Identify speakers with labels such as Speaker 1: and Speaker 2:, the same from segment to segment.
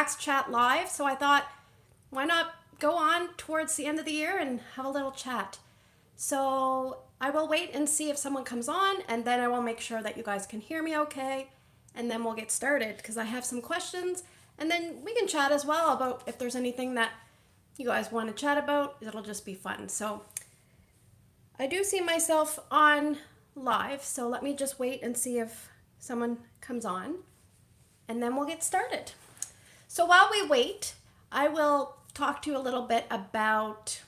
Speaker 1: wax chat live, so I thought, why not go on towards the end of the year and have a little chat? So I will wait and see if someone comes on, and then I will make sure that you guys can hear me okay, and then we'll get started because I have some questions, and then we can chat as well about if there's anything that you guys want to chat about. It'll just be fun. So I do see myself on live, so let me just wait and see if someone comes on, and then we'll get started. So while we wait, I will talk to you a little bit about,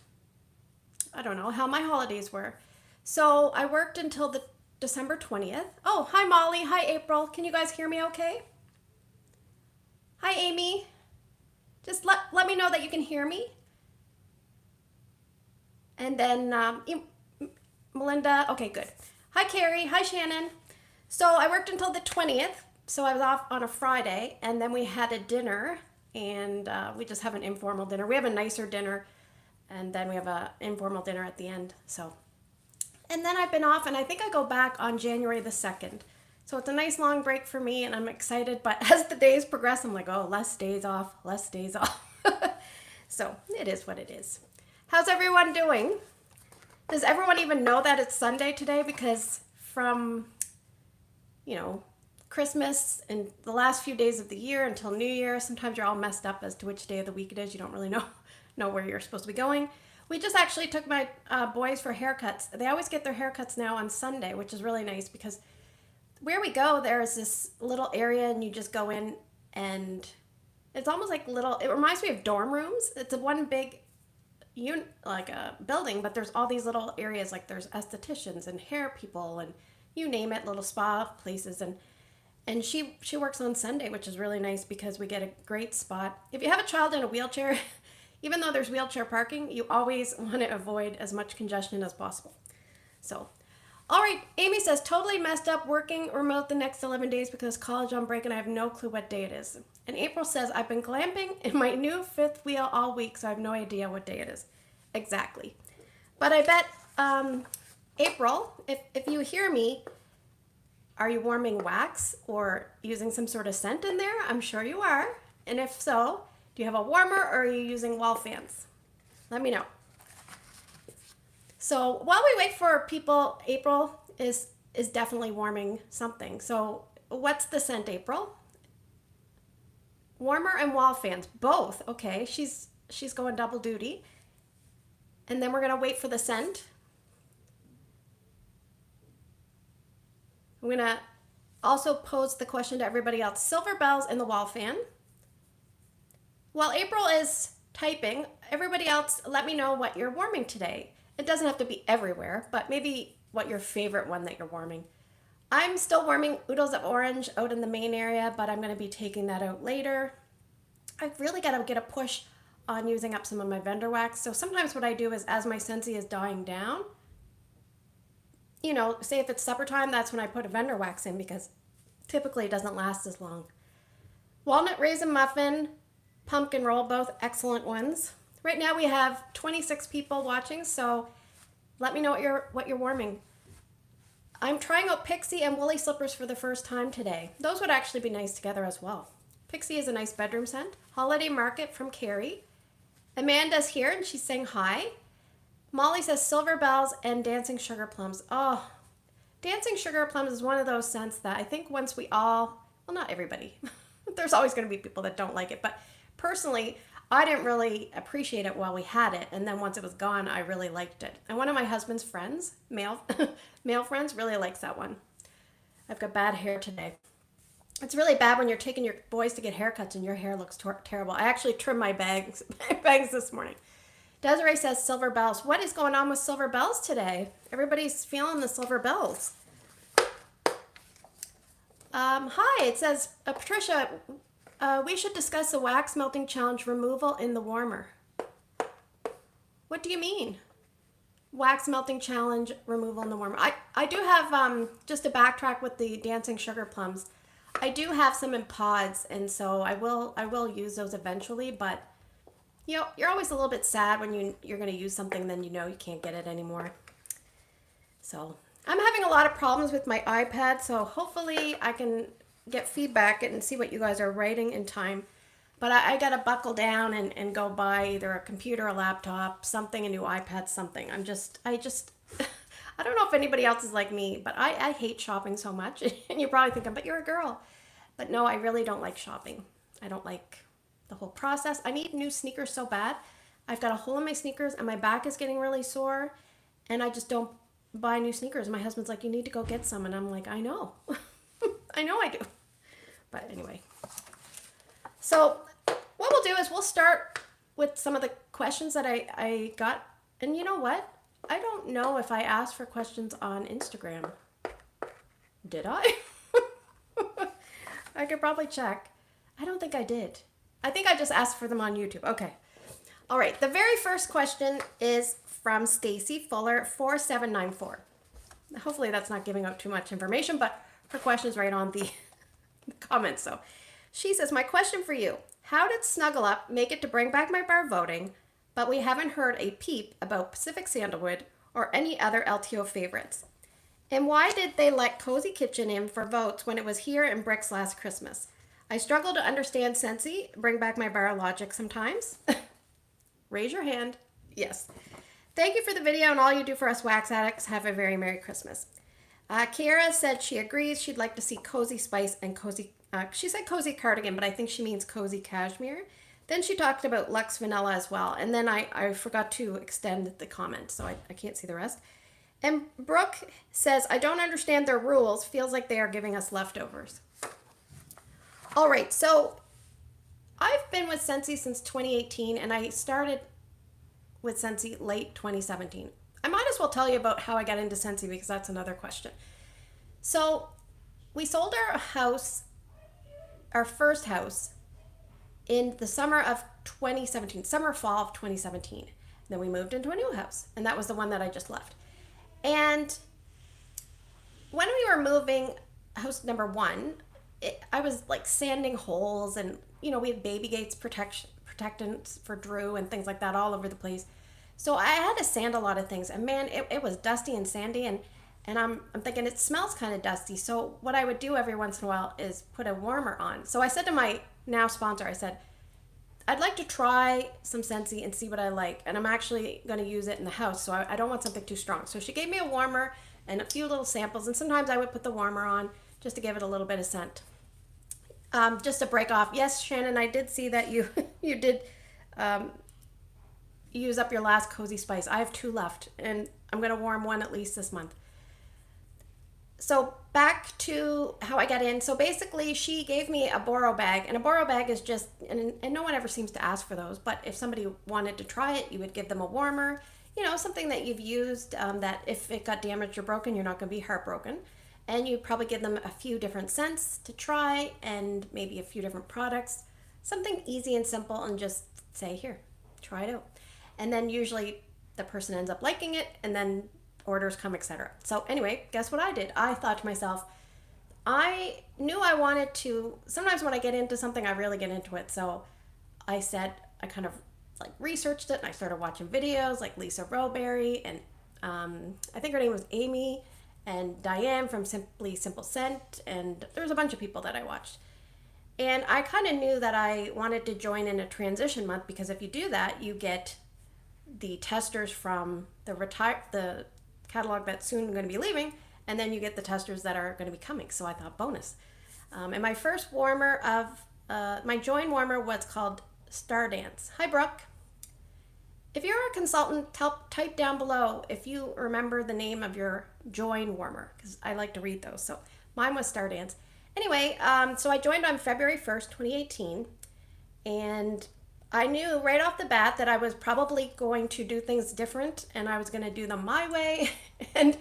Speaker 1: I don't know, how my holidays were. So I worked until the December 20th. Oh, hi Molly, hi April. Can you guys hear me okay? Hi Amy. Just let me know that you can hear me. And then Melinda, okay, good. Hi Carrie, hi Shannon. So I worked until the 20th, so I was off on a Friday, and then we had a dinner, and we just have an informal dinner. We have a nicer dinner, and then we have an informal dinner at the end, so. And then I've been off, and I think I go back on January the 2nd. So it's a nice long break for me, and I'm excited, but as the days progress, I'm like, oh, less days off, less days off. So it is what it is. How's everyone doing? Does everyone even know that it's Sunday today? Because from, Christmas and the last few days of the year until New Year, sometimes you're all messed up as to which day of the week it is. You don't really know where you're supposed to be going. We just actually took my boys for haircuts. They always get their haircuts now on Sunday, which is really nice because where we go, there's this little area and you just go in and it's almost like it reminds me of dorm rooms. It's a one big like a building, but there's all these little areas, like there's estheticians and hair people and you name it, little spa places, and she works on Sunday, which is really nice because we get a great spot. If you have a child in a wheelchair, even though there's wheelchair parking, you always want to avoid as much congestion as possible. So, all right, Amy says, totally messed up working remote the next 11 days because college on break and I have no clue what day it is. And April says, I've been glamping in my new fifth wheel all week, so I have no idea what day it is. Exactly. But I bet, April, if you hear me, are you warming wax or using some sort of scent in there? I'm sure you are. And if so, do you have a warmer or are you using wall fans? Let me know. So while we wait for people, April is definitely warming something. So what's the scent, April? Warmer and wall fans, both. Okay, she's going double duty. And then we're gonna wait for the scent. I'm gonna also pose the question to everybody else. Silver bells and the wall fan. While April is typing, everybody else, let me know what you're warming today. It doesn't have to be everywhere, but maybe what your favorite one that you're warming. I'm still warming oodles of orange out in the main area, but I'm going to be taking that out later. I've really got to get a push on using up some of my vendor wax. So sometimes what I do is as my Scentsy is dying down, say if it's supper time, that's when I put a vendor wax in because typically it doesn't last as long. Walnut raisin muffin, pumpkin roll, both excellent ones. Right now we have 26 people watching, so let me know what you're warming. I'm trying out Pixie and woolly slippers for the first time today. Those would actually be nice together as well. Pixie is a nice bedroom scent. Holiday Market from Carrie. Amanda's here and she's saying hi. Molly says silver bells and dancing sugar plums. Oh, dancing sugar plums is one of those scents that I think once we all, well, not everybody. There's always going to be people that don't like it, but personally, I didn't really appreciate it while we had it, and then once it was gone, I really liked it. And one of my husband's friends, male friends, really likes that one. I've got bad hair today. It's really bad when you're taking your boys to get haircuts and your hair looks terrible. I actually trimmed my bangs this morning. Desiree says silver bells. What is going on with silver bells today? Everybody's feeling the silver bells. Hi, it says, Patricia, we should discuss the wax melting challenge removal in the warmer. What do you mean? Wax melting challenge removal in the warmer. I do have, just to backtrack with the dancing sugar plums, I do have some in pods, and so I will use those eventually, but you're always a little bit sad when you're going to use something, then you can't get it anymore. So I'm having a lot of problems with my iPad, so hopefully I can get feedback and see what you guys are writing in time. But I got to buckle down and go buy either a computer, a laptop, something, a new iPad, something. I just, I don't know if anybody else is like me, but I hate shopping so much. And you're probably thinking, but you're a girl. But no, I really don't like shopping. I don't like the whole process. I need new sneakers so bad. I've got a hole in my sneakers and my back is getting really sore. And I just don't buy new sneakers. My husband's like, you need to go get some. And I'm like, I know. I know I do. But anyway. So what we'll do is we'll start with some of the questions that I got. And you know what? I don't know if I asked for questions on Instagram. Did I? I could probably check. I don't think I did. I think I just asked for them on YouTube. Okay. All right. The very first question is from Stacy Fuller 4794. Hopefully that's not giving out too much information, but her question is right on the comments. So she says, my question for you, how did Snuggle Up make it to Bring Back My Bar voting, but we haven't heard a peep about Pacific Sandalwood or any other LTO favorites? And why did they let Cozy Kitchen in for votes when it was here in Bricks last Christmas? I struggle to understand Scentsy, Bring Back My Bar logic sometimes. Raise your hand. Yes. Thank you for the video and all you do for us wax addicts. Have a very Merry Christmas. Kiara said she agrees. She'd like to see Cozy Spice and Cozy... she said Cozy Cardigan, but I think she means Cozy Cashmere. Then she talked about Luxe Vanilla as well. And then I forgot to extend the comment, so I can't see the rest. And Brooke says, I don't understand their rules. Feels like they are giving us leftovers. All right, so I've been with Scentsy since 2018, and I started with Scentsy late 2017. I might as well tell you about how I got into Scentsy because that's another question. So we sold our house, our first house, in the summer of 2017, fall of 2017. Then we moved into a new house, and that was the one that I just left. And when we were moving house number one, I was like sanding holes, and we had baby gates protectants for Drew and things like that all over the place. So I had to sand a lot of things, and man, it was dusty and sandy, and I'm thinking it smells kind of dusty. So what I would do every once in a while is put a warmer on. So I said to my now sponsor, I said, I'd like to try some Scentsy and see what I like, and I'm actually going to use it in the house, so I don't want something too strong. So she gave me a warmer and a few little samples, and sometimes I would put the warmer on just to give it a little bit of scent. Just to break off, yes, Shannon, I did see that you you did use up your last Cozy Spice. I have 2 left, and I'm going to warm one at least this month. So back to how I got in. So basically, she gave me a Boro bag, and a Boro bag is just, and no one ever seems to ask for those, but if somebody wanted to try it, you would give them a warmer, something that you've used that if it got damaged or broken, you're not going to be heartbroken. And you probably give them a few different scents to try and maybe a few different products. Something easy and simple, and just say, here, try it out. And then usually the person ends up liking it, and then orders come, etc. So anyway, guess what I did? I thought to myself, I knew I wanted to, sometimes when I get into something, I really get into it. So I kind of like researched it, and I started watching videos like Lisa Rowberry, and I think her name was Amy, and Diane from Simply Simple Scent, and there's a bunch of people that I watched. And I kind of knew that I wanted to join in a transition month, because if you do that, you get the testers from the catalog that's soon going to be leaving, and then you get the testers that are going to be coming. So I thought, bonus. And my first warmer of my join warmer was called Star Dance. Hi, Brooke. If you're a consultant, type down below if you remember the name of your join warmer, because I like to read those. So mine was Star Dance. Anyway, so I joined on February 1st, 2018, and I knew right off the bat that I was probably going to do things different, and I was going to do them my way. And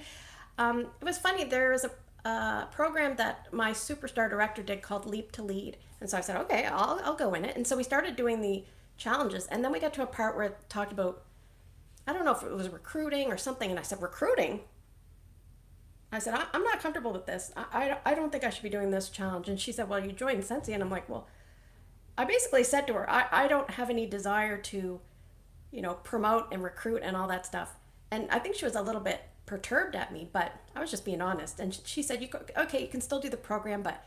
Speaker 1: it was funny, there was a program that my superstar director did called Leap to Lead. And so I said, okay, I'll go in it. And so we started doing the challenges, and then we got to a part where it talked about, I don't know if it was recruiting or something, and I said, recruiting? I said, I'm not comfortable with this. I don't think I should be doing this challenge. And she said, well, you joined Scentsy. And I'm like, well, I basically said to her, I don't have any desire to, promote and recruit and all that stuff. And I think she was a little bit perturbed at me, but I was just being honest. And she said, okay, you can still do the program, but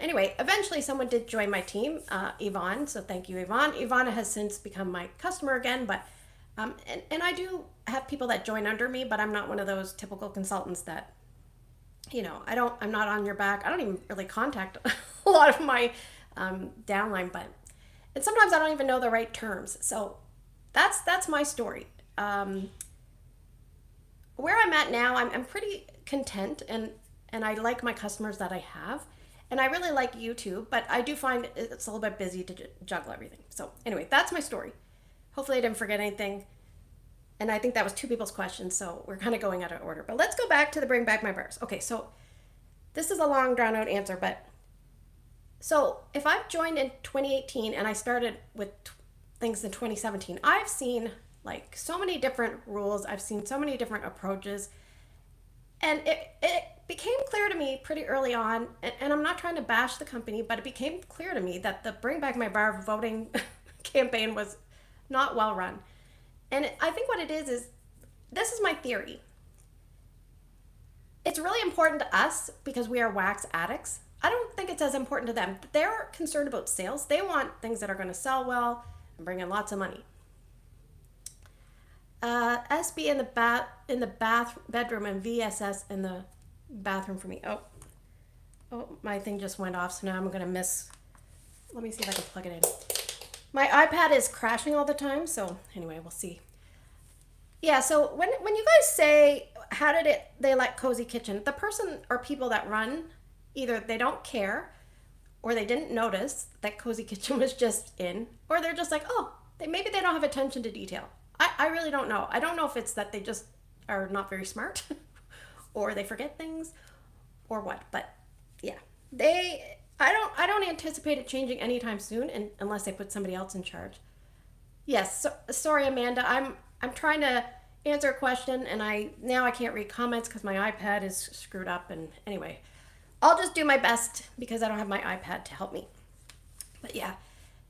Speaker 1: Anyway, eventually someone did join my team, Yvonne. So thank you, Yvonne. Ivana has since become my customer again, but and I do have people that join under me, but I'm not one of those typical consultants that, I'm not on your back. I don't even really contact a lot of my downline, and sometimes I don't even know the right terms. So that's my story. Where I'm at now, I'm pretty content, and I like my customers that I have. And I really like YouTube, but I do find it's a little bit busy to juggle everything. So anyway, that's my story. Hopefully I didn't forget anything. And I think that was two people's questions, so we're kind of going out of order. But let's go back to the bring back my bars. Okay, so this is a long drawn out answer, but so if I've joined in 2018 and I started with things in 2017, I've seen like so many different rules. I've seen so many different approaches. And it became clear to me pretty early on, and I'm not trying to bash the company, but it became clear to me that the Bring Back My Bar voting campaign was not well run. And I think what it is this is my theory. It's really important to us because we are wax addicts. I don't think it's as important to them. They're concerned about sales. They want things that are going to sell well and bring in lots of money. SB in the bedroom and VSS in the bathroom for me. Oh, my thing just went off, so now I'm gonna miss. Let me see if I can plug it in. My iPad is crashing all the time, so anyway, we'll see. Yeah, so when you guys say how did they like Cozy Kitchen, the person or people that run, either they don't care, or they didn't notice that Cozy Kitchen was just in, or they're just like, oh, maybe they don't have attention to detail. I really don't know. I don't know if it's that they just are not very smart or they forget things or what, but yeah. I don't anticipate it changing anytime soon unless they put somebody else in charge. Yes, so, sorry Amanda. I'm trying to answer a question and I can't read comments because my iPad is screwed up, and anyway, I'll just do my best because I don't have my iPad to help me. But yeah.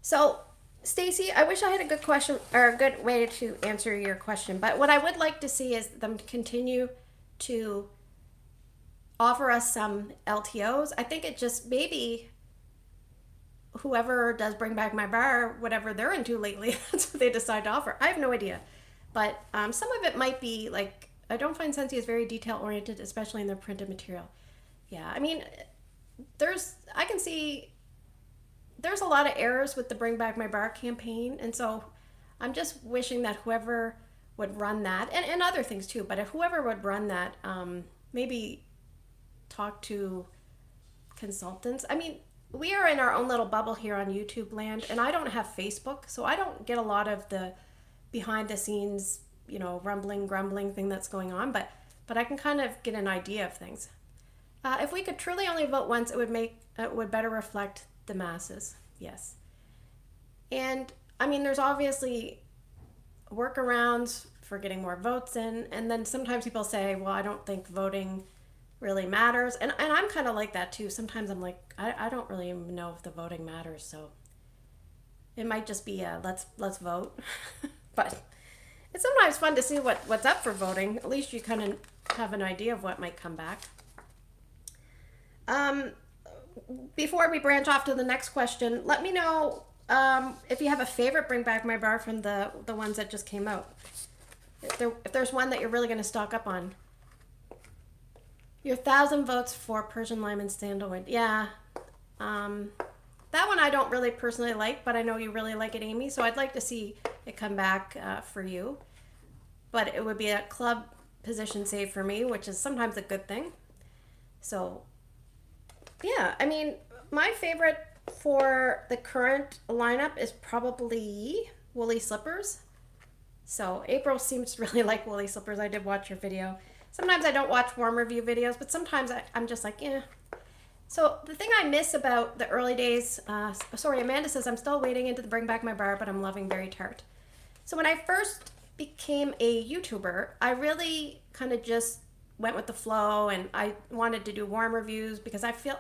Speaker 1: So Stacy, I wish I had a good question or a good way to answer your question, but what I would like to see is them continue to offer us some LTOs. I think it just maybe whoever does Bring Back My Bar, whatever they're into lately, that's what they decide to offer. I have no idea, but some of it might be like, I don't find Scentsy is very detail oriented, especially in their printed material. Yeah, I mean, I can see there's a lot of errors with the Bring Back My Bar campaign, and so I'm just wishing that whoever would run that, and other things too, but if whoever would run that, maybe talk to consultants. I mean, we are in our own little bubble here on YouTube land, and I don't have Facebook, so I don't get a lot of the behind the scenes, rumbling, grumbling thing that's going on, but I can kind of get an idea of things. If we could truly only vote once, it would better reflect the masses. Yes. And I mean, there's obviously workarounds for getting more votes in, and then sometimes people say, well, I don't think voting really matters, and I'm kind of like that too. Sometimes I'm like, I don't really even know if the voting matters, so it might just be let's vote. But it's sometimes fun to see what's up for voting. At least you kind of have an idea of what might come back. Before we branch off to the next question, let me know if you have a favorite Bring Back My Bar from the ones that just came out. If there's one that you're really going to stock up on. Your 1,000 votes for Persian Lime and Sandalwood. Yeah. That one I don't really personally like, but I know you really like it, Amy, so I'd like to see it come back for you. But it would be a club position save for me, which is sometimes a good thing. So yeah, I mean, my favorite for the current lineup is probably Woolly Slippers. So April seems to really like Woolly Slippers. I did watch your video. Sometimes I don't watch warm review videos, but sometimes I'm just like, yeah. So the thing I miss about the early days, sorry, Amanda says, I'm still waiting into the Bring Back My Bar, but I'm loving Very Tart. So when I first became a YouTuber, I really kind of just went with the flow, and I wanted to do warm reviews because I feel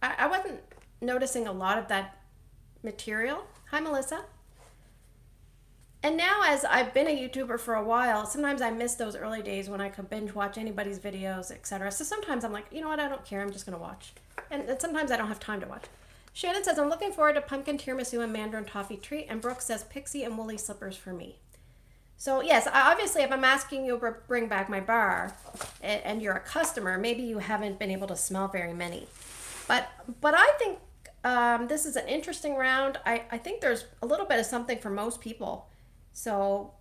Speaker 1: I wasn't noticing a lot of that material. Hi, Melissa. And now, as I've been a YouTuber for a while, sometimes I miss those early days when I could binge watch anybody's videos, etc. So sometimes I'm like, you know what, I don't care, I'm just going to watch. And sometimes I don't have time to watch. Shannon says, I'm looking forward to pumpkin tiramisu and mandarin toffee treat. And Brooke says, pixie and woolly slippers for me. So yes, obviously, if I'm asking you to bring back my bar and you're a customer, maybe you haven't been able to smell very many. But I think this is an interesting round. I think there's a little bit of something for most people. So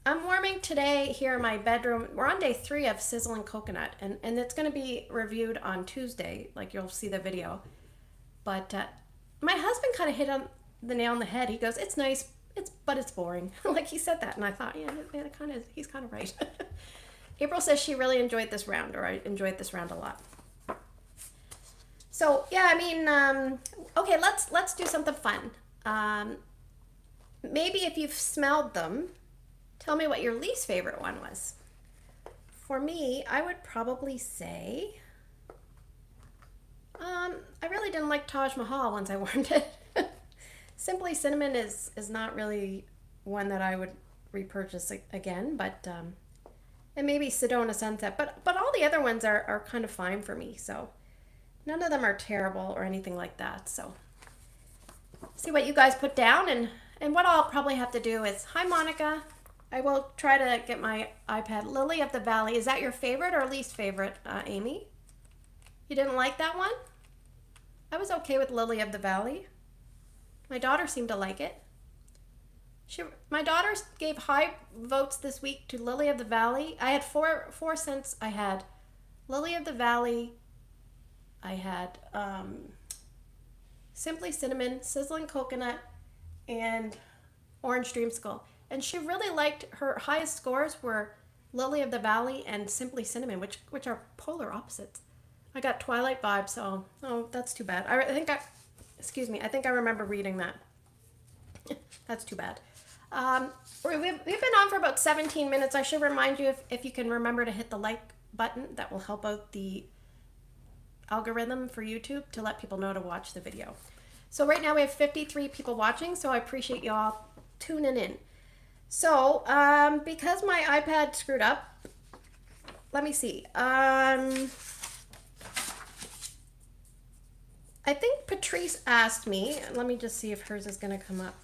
Speaker 1: I'm warming today here in my bedroom. We're on day 3 of Sizzling Coconut, and it's going to be reviewed on Tuesday, like you'll see the video. But my husband kind of hit on the nail on the head. He goes, it's nice, but it's boring. Like he said that, and I thought, yeah, he's kind of right. April says she really enjoyed this round, or I enjoyed this round a lot. So yeah, I mean, okay, let's do something fun. Maybe if you've smelled them, tell me what your least favorite one was. For me, I would probably say, I really didn't like Taj Mahal once I warmed it. Simply Cinnamon is not really one that I would repurchase again, but and maybe Sedona Sunset, but all the other ones are kind of fine for me, so none of them are terrible or anything like that. So see what you guys put down, and what I'll probably have to do is, hi Monica, I will try to get my iPad. Lily of the Valley, is that your favorite or least favorite, Amy? You didn't like that one? I was okay with Lily of the Valley. My daughter seemed to like it. My daughter gave high votes this week to Lily of the Valley. I had four scents. I had Lily of the Valley. I had Simply Cinnamon, Sizzling Coconut, and Orange Dreamsicle. And she really liked, her highest scores were Lily of the Valley and Simply Cinnamon, which are polar opposites. I got Twilight vibes, so that's too bad. I think I remember reading that. That's too bad. We've been on for about 17 minutes. I should remind you, if you can remember to hit the like button, that will help out the algorithm for YouTube to let people know to watch the video. So right now we have 53 people watching, so I appreciate you all tuning in. So because my iPad screwed up, let me see. I think Patrice asked me, let me just see if hers is going to come up.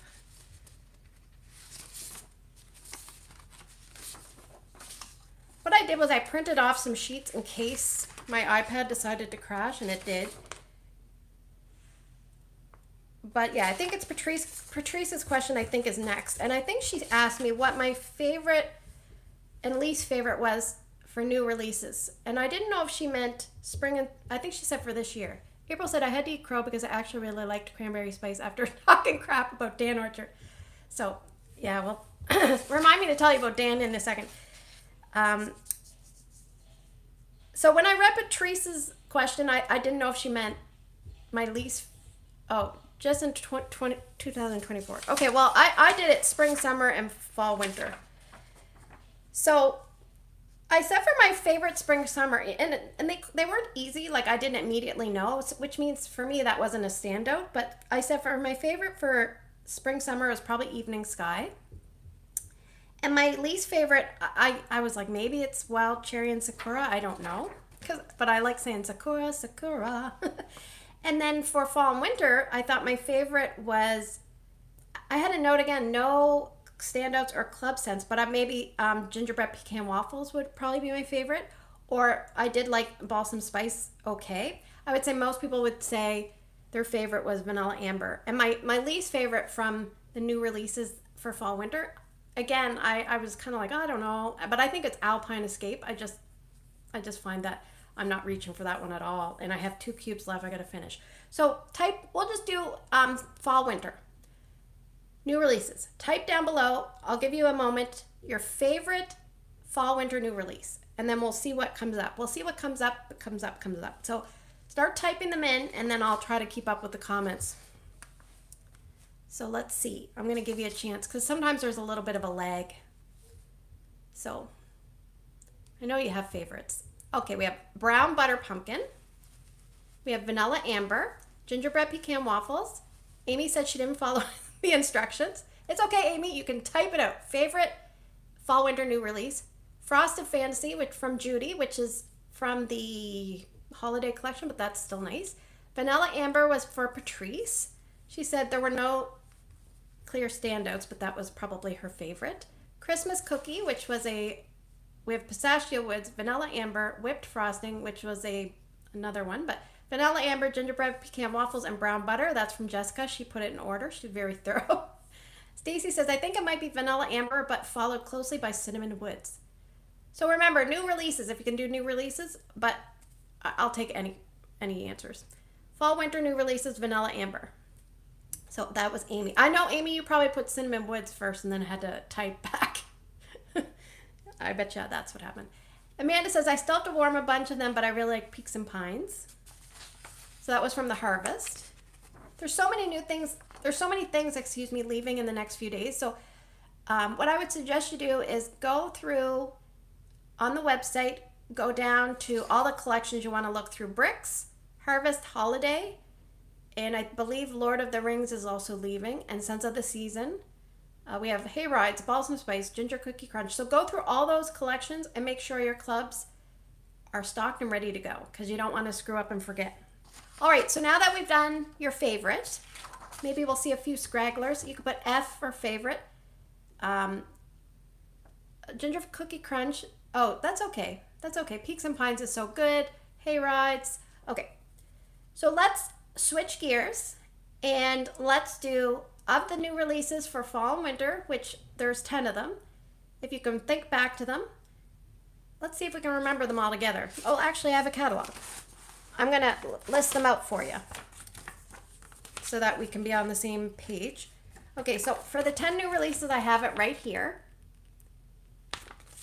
Speaker 1: What I did was I printed off some sheets in case my iPad decided to crash, and it did. But yeah, I think it's Patrice's question, I think, is next. And I think she asked me what my favorite and least favorite was for new releases. And I didn't know if she meant spring, and I think she said for this year. April said, I had to eat crow because I actually really liked cranberry spice after talking crap about Dan Orchard. So, yeah, well, remind me to tell you about Dan in a second. So when I read Patrice's question, I didn't know if she meant my least, just in 2024. Okay, well, I did it spring, summer, and fall, winter. So I said for my favorite spring, summer, and they weren't easy, like I didn't immediately know, which means for me that wasn't a standout, but I said for my favorite for spring, summer was probably Evening Sky. And my least favorite, I was like, maybe it's Wild Cherry and Sakura, I don't know, but I like saying Sakura, Sakura. And then for fall and winter, I thought my favorite was, I had a note again, no standouts or club scents, but maybe gingerbread pecan waffles would probably be my favorite, or I did like balsam spice. Okay, I would say most people would say their favorite was vanilla amber. And my least favorite from the new releases for fall winter, again, I was kind of like, I don't know, but I think it's Alpine Escape. I just find that I'm not reaching for that one at all, and I have 2 cubes left I gotta finish. So we'll just do fall winter new releases. Type down below, I'll give you a moment, your favorite fall winter new release, and then we'll see what comes up. We'll see what comes up. So start typing them in, and then I'll try to keep up with the comments. So let's see. I'm going to give you a chance because sometimes there's a little bit of a lag. So I know you have favorites. Okay, we have brown butter pumpkin. We have vanilla amber, gingerbread pecan waffles. Amy said she didn't follow the instructions. It's okay, Amy. You can type it out. Favorite fall winter new release. Frosted Fantasy, which from Judy, which is from the holiday collection, but that's still nice. Vanilla Amber was for Patrice. She said there were no clear standouts, but that was probably her favorite. Christmas Cookie, which was we have Pistachio Woods, Vanilla Amber, Whipped Frosting, which was another one, but Vanilla Amber, Gingerbread Pecan Waffles, and Brown Butter. That's from Jessica. She put it in order. She's very thorough. Stacy says, I think it might be Vanilla Amber, but followed closely by Cinnamon Woods. So remember, new releases, if you can do new releases, but I'll take any answers. Fall winter new releases, Vanilla Amber. So that was Amy. I know, Amy, you probably put Cinnamon Woods first and then had to type back. I bet you that's what happened. Amanda says, I still have to warm a bunch of them, but I really like Peaks and Pines. So that was from the Harvest. There's so many new things. There's so many things, leaving in the next few days. So what I would suggest you do is go through on the website, go down to all the collections you want to look through. Bricks, Harvest Holiday, and I believe Lord of the Rings is also leaving, and Scents of the Season. We have Hay Rides, Balsam Spice, Ginger Cookie Crunch. So go through all those collections and make sure your clubs are stocked and ready to go, because you don't want to screw up and forget. All right, so now that we've done your favorite, maybe we'll see a few scragglers. You could put F for favorite. Ginger Cookie Crunch. Oh, that's okay. That's okay. Peaks and Pines is so good. Hay Rides. Okay, so let's switch gears and let's do of the new releases for fall and winter, which there's 10 of them. If you can think back to them, let's see if we can remember them all together. Oh, actually, I have a catalog. I'm going to list them out for you so that we can be on the same page. Okay, so for the 10 new releases, I have it right here.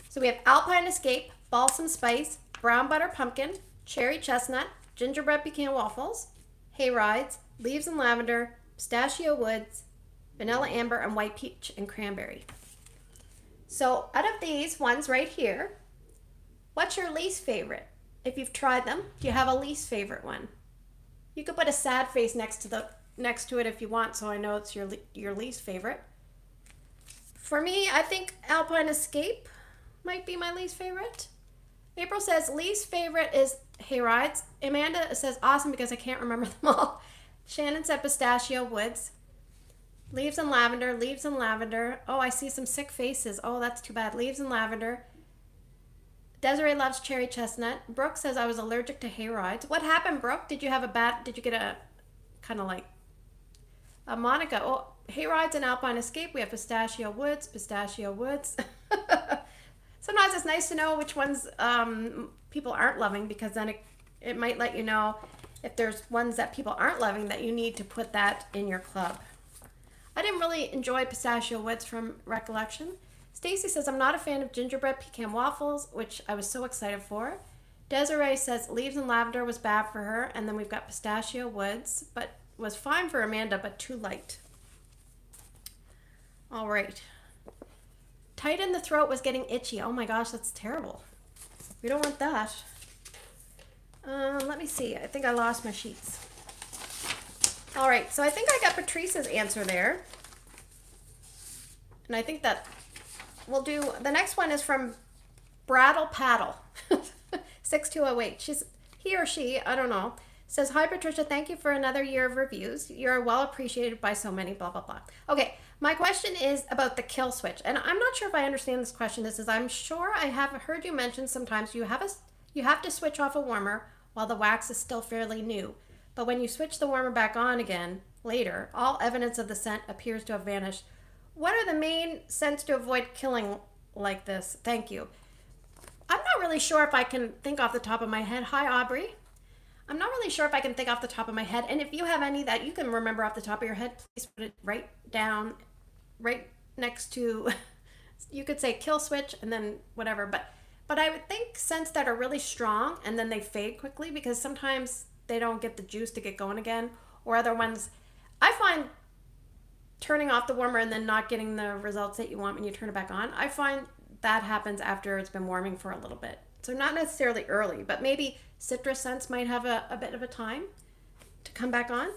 Speaker 1: So we have Alpine Escape, Balsam Spice, Brown Butter Pumpkin, Cherry Chestnut, Gingerbread Pecan Waffles, Hay Rides, Leaves and Lavender, Pistachio Woods, Vanilla Amber, and White Peach and Cranberry. So out of these ones right here, what's your least favorite? If you've tried them, do you have a least favorite one? You could put a sad face next to it if you want, so I know it's your least favorite. For me, I think Alpine Escape might be my least favorite. April says least favorite is Hay Rides. Amanda says awesome because I can't remember them all. Shannon said Pistachio Woods. Leaves and Lavender, Leaves and Lavender. Oh, I see some sick faces. Oh, that's too bad. Leaves and Lavender. Desiree loves Cherry Chestnut. Brooke says I was allergic to Hay Rides. What happened, Brooke? Did you get a kind of like a Monica? Oh, Hay Rides and Alpine Escape. We have Pistachio Woods, Pistachio Woods. Sometimes it's nice to know which ones people aren't loving, because then it might let you know if there's ones that people aren't loving that you need to put that in your club. I didn't really enjoy Pistachio Woods from recollection. Stacy says, I'm not a fan of Gingerbread Pecan Waffles, which I was so excited for. Desiree says Leaves and Lavender was bad for her. And then we've got Pistachio Woods, but was fine for Amanda, but too light. All right. Tight in the throat was getting itchy. Oh my gosh, that's terrible. We don't want that. Let me see. I think I lost my sheets. All right, so I think I got Patricia's answer there. And I think that we'll do, the next one is from Brattle Paddle, 6208. He or she, I don't know, says, hi Patricia, thank you for another year of reviews. You're well appreciated by so many, blah, blah, blah. Okay, my question is about the kill switch. And I'm not sure if I understand this question. This is, I'm sure I have heard you mention sometimes you have to switch off a warmer while the wax is still fairly new. But when you switch the warmer back on again later, all evidence of the scent appears to have vanished. What are the main scents to avoid killing like this? Thank you. I'm not really sure if I can think off the top of my head. Hi, Aubrey. I'm not really sure if I can think off the top of my head. And if you have any that you can remember off the top of your head, please put it right down, right next to, you could say kill switch and then whatever. But I would think scents that are really strong and then they fade quickly, because sometimes they don't get the juice to get going again, or other ones. I find turning off the warmer and then not getting the results that you want when you turn it back on, I find that happens after it's been warming for a little bit. So not necessarily early, but maybe citrus scents might have a bit of a time to come back on.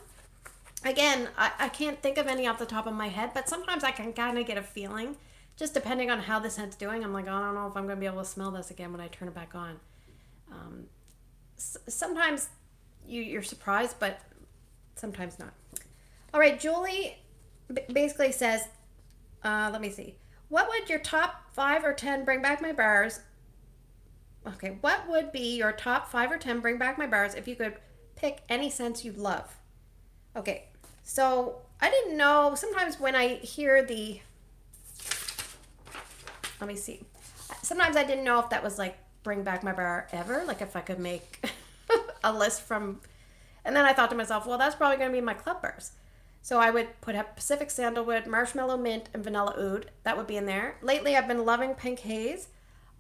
Speaker 1: Again, I can't think of any off the top of my head, but sometimes I can kind of get a feeling, just depending on how the scent's doing. I'm like, oh, I don't know if I'm going to be able to smell this again when I turn it back on. Sometimes you're surprised, but sometimes not. All right, Julie basically says, let me see. What would your top 5 or 10 bring back my bars? Okay, what would be your top 5 or 10 bring back my bars if you could pick any scents you love? Okay, so I didn't know, sometimes when I hear let me see. Sometimes I didn't know if that was like bring back my bar ever, like if I could make a list from, and then I thought to myself, well, that's probably going to be my club bars. So I would put up Pacific Sandalwood, Marshmallow Mint, and Vanilla Oud. That would be in there. Lately, I've been loving Pink Haze.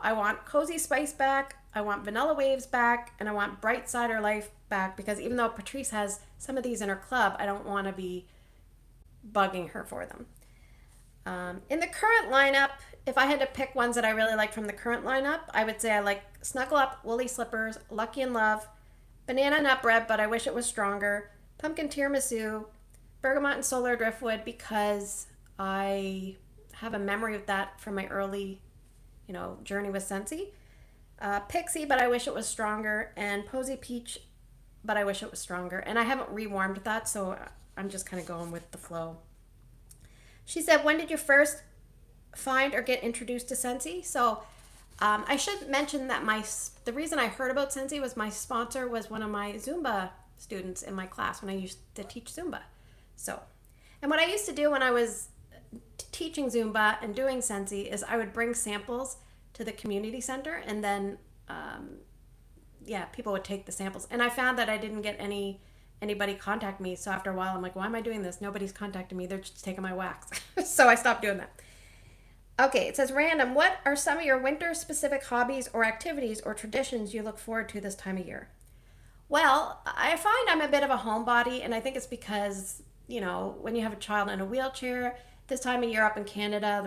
Speaker 1: I want Cozy Spice back. I want Vanilla Waves back. And I want Bright Cider Life back, because even though Patrice has some of these in her club, I don't want to be bugging her for them. In the current lineup, if I had to pick ones that I really like from the current lineup, I would say I like Snuggle Up, Woolly Slippers, Lucky in Love, Banana Nut Bread, but I wish it was stronger, Pumpkin Tiramisu, Bergamot and Solar Driftwood, because I have a memory of that from my early, journey with Scentsy. Pixie, but I wish it was stronger, and Posy Peach, but I wish it was stronger. And I haven't rewarmed that, so I'm just kind of going with the flow. She said, when did you first find or get introduced to Scentsy? So I should mention that the reason I heard about Scentsy was my sponsor was one of my Zumba students in my class when I used to teach Zumba. So, and what I used to do when I was teaching Zumba and doing Scentsy is I would bring samples to the community center, and then people would take the samples. And I found that I didn't get anybody contact me. So after a while, I'm like, why am I doing this? Nobody's contacting me. They're just taking my wax. So I stopped doing that. Okay, it says, random, what are some of your winter-specific hobbies or activities or traditions you look forward to this time of year? Well, I find I'm a bit of a homebody, and I think it's because, when you have a child in a wheelchair, this time of year up in Canada,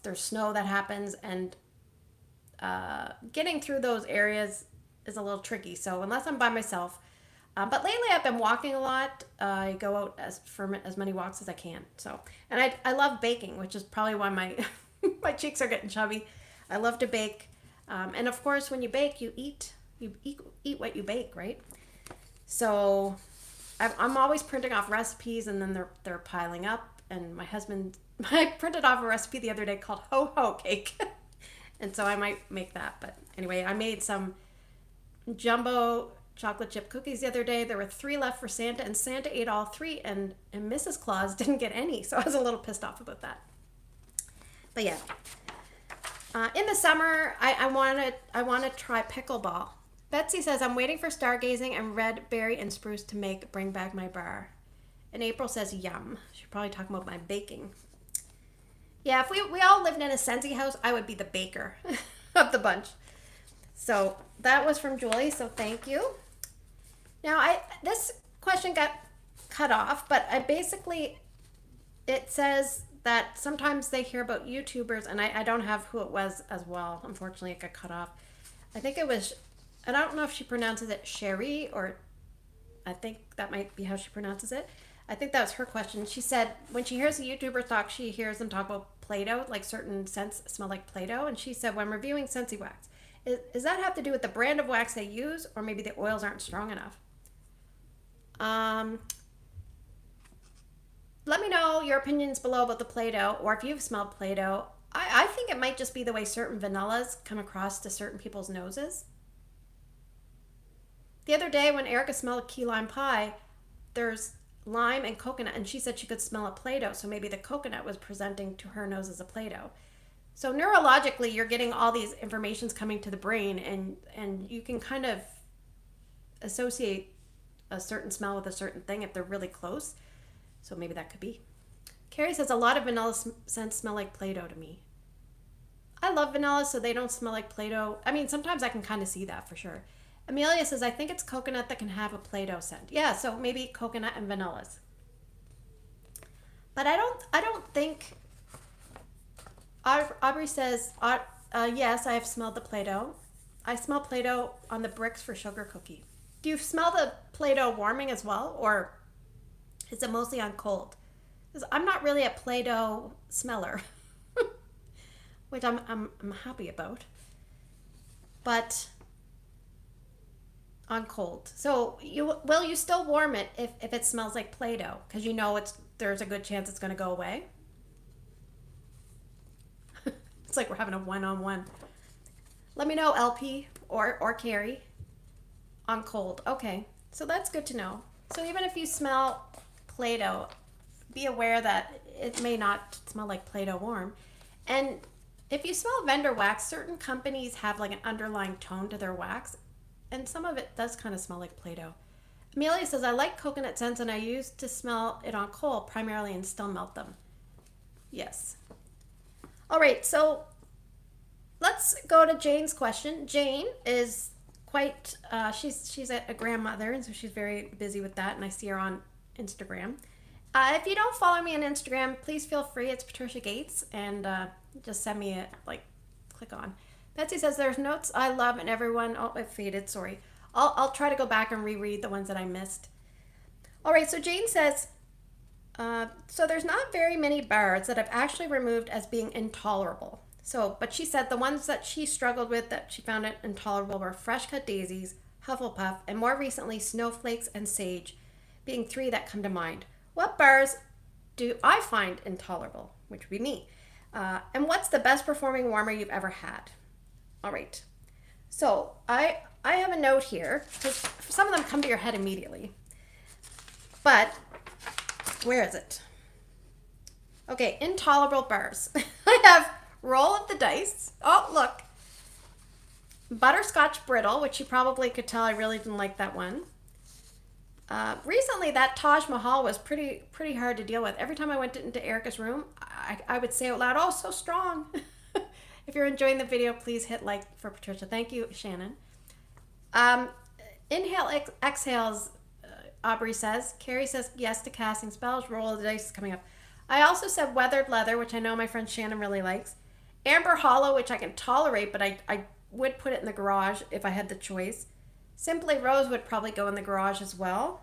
Speaker 1: there's snow that happens, and getting through those areas is a little tricky. So unless I'm by myself, but lately I've been walking a lot. I go out for as many walks as I can. So, and I love baking, which is probably why my my cheeks are getting chubby. I love to bake, and of course, when you bake, you eat what you bake, right? So, I'm always printing off recipes, and then they're piling up. And my husband, I printed off a recipe the other day called ho ho cake, and so I might make that. But anyway, I made some jumbo chocolate chip cookies the other day. There were 3 left for Santa, and Santa ate all 3, and Mrs. Claus didn't get any, so I was a little pissed off about that. But yeah, in the summer, I want to try pickleball. Betsy says, I'm waiting for stargazing and red berry and spruce to bring back my bar. And April says, yum. She's probably talking about my baking. Yeah, if we all lived in a Scentsy house, I would be the baker of the bunch. So that was from Julie, so thank you. Now, this question got cut off, but it says that sometimes they hear about YouTubers, and I don't have who it was as well. Unfortunately, it got cut off. I think it was, I don't know if she pronounces it Sherry, or I think that might be how she pronounces it. I think that was her question. She said when she hears a YouTuber talk, she hears them talk about Play-Doh, like certain scents smell like Play-Doh. And she said when reviewing Scentsy wax, does that have to do with the brand of wax they use, or maybe the oils aren't strong enough? Let me know your opinions below about the Play-Doh, or if you've smelled Play-Doh. I think it might just be the way certain vanillas come across to certain people's noses. The other day when Erica smelled key lime pie, there's lime and coconut, and she said she could smell a Play-Doh, so maybe the coconut was presenting to her nose as a Play-Doh. So neurologically, you're getting all these informations coming to the brain, and you can kind of associate a certain smell with a certain thing if they're really close. So maybe that could be. Carrie says, a lot of vanilla scents smell like Play-Doh to me. I love vanilla, so they don't smell like Play-Doh. I mean, sometimes I can kind of see that for sure. Amelia says, I think it's coconut that can have a Play-Doh scent. Yeah, so maybe coconut and vanillas. But I don't think... Aubrey says, yes, I have smelled the Play-Doh. I smell Play-Doh on the bricks for sugar cookie. Do you smell the Play-Doh warming as well? Or Is it mostly on cold? Because I'm not really a Play-Doh smeller, which I'm happy about. But on cold. So you still warm it if it smells like Play-Doh, because you know there's a good chance it's going to go away. It's like we're having a one-on-one. Let me know, LP or Carrie, on cold. Okay, so that's good to know. So even if you smell Play-Doh, be aware that it may not smell like Play-Doh warm. And if you smell vendor wax, certain companies have like an underlying tone to their wax, and some of it does kind of smell like Play-Doh. Amelia says, I like coconut scents and I used to smell it on coal primarily and still melt them. Yes. All right, so let's go to Jane's question. Jane is quite, she's a grandmother, and so she's very busy with that, and I see her on Instagram. If you don't follow me on Instagram, please feel free. It's Patricia Gates, and just send me click on. Betsy says, there's notes I love, and everyone, oh, it faded, sorry. I'll try to go back and reread the ones that I missed. All right, so Jane says, so there's not very many bars that I've actually removed as being intolerable. So, but she said the ones that she struggled with that she found it intolerable were fresh cut daisies, Hufflepuff, and more recently snowflakes and sage, being 3 that come to mind. What bars do I find intolerable? Which would be me. And what's the best performing warmer you've ever had? All right. So I have a note here, because some of them come to your head immediately. But where is it? Okay, intolerable bars. I have roll of the dice. Oh, look. Butterscotch brittle, which you probably could tell I really didn't like that one. Recently, that Taj Mahal was pretty hard to deal with. Every time I went into Erica's room, I would say out loud, oh, so strong. If you're enjoying the video, please hit like for Patricia. Thank you, Shannon. Inhale, exhales, Aubrey says. Carrie says yes to casting spells. Roll of the dice is coming up. I also said weathered leather, which I know my friend Shannon really likes. Amber hollow, which I can tolerate, but I would put it in the garage if I had the choice. Simply Rose would probably go in the garage as well.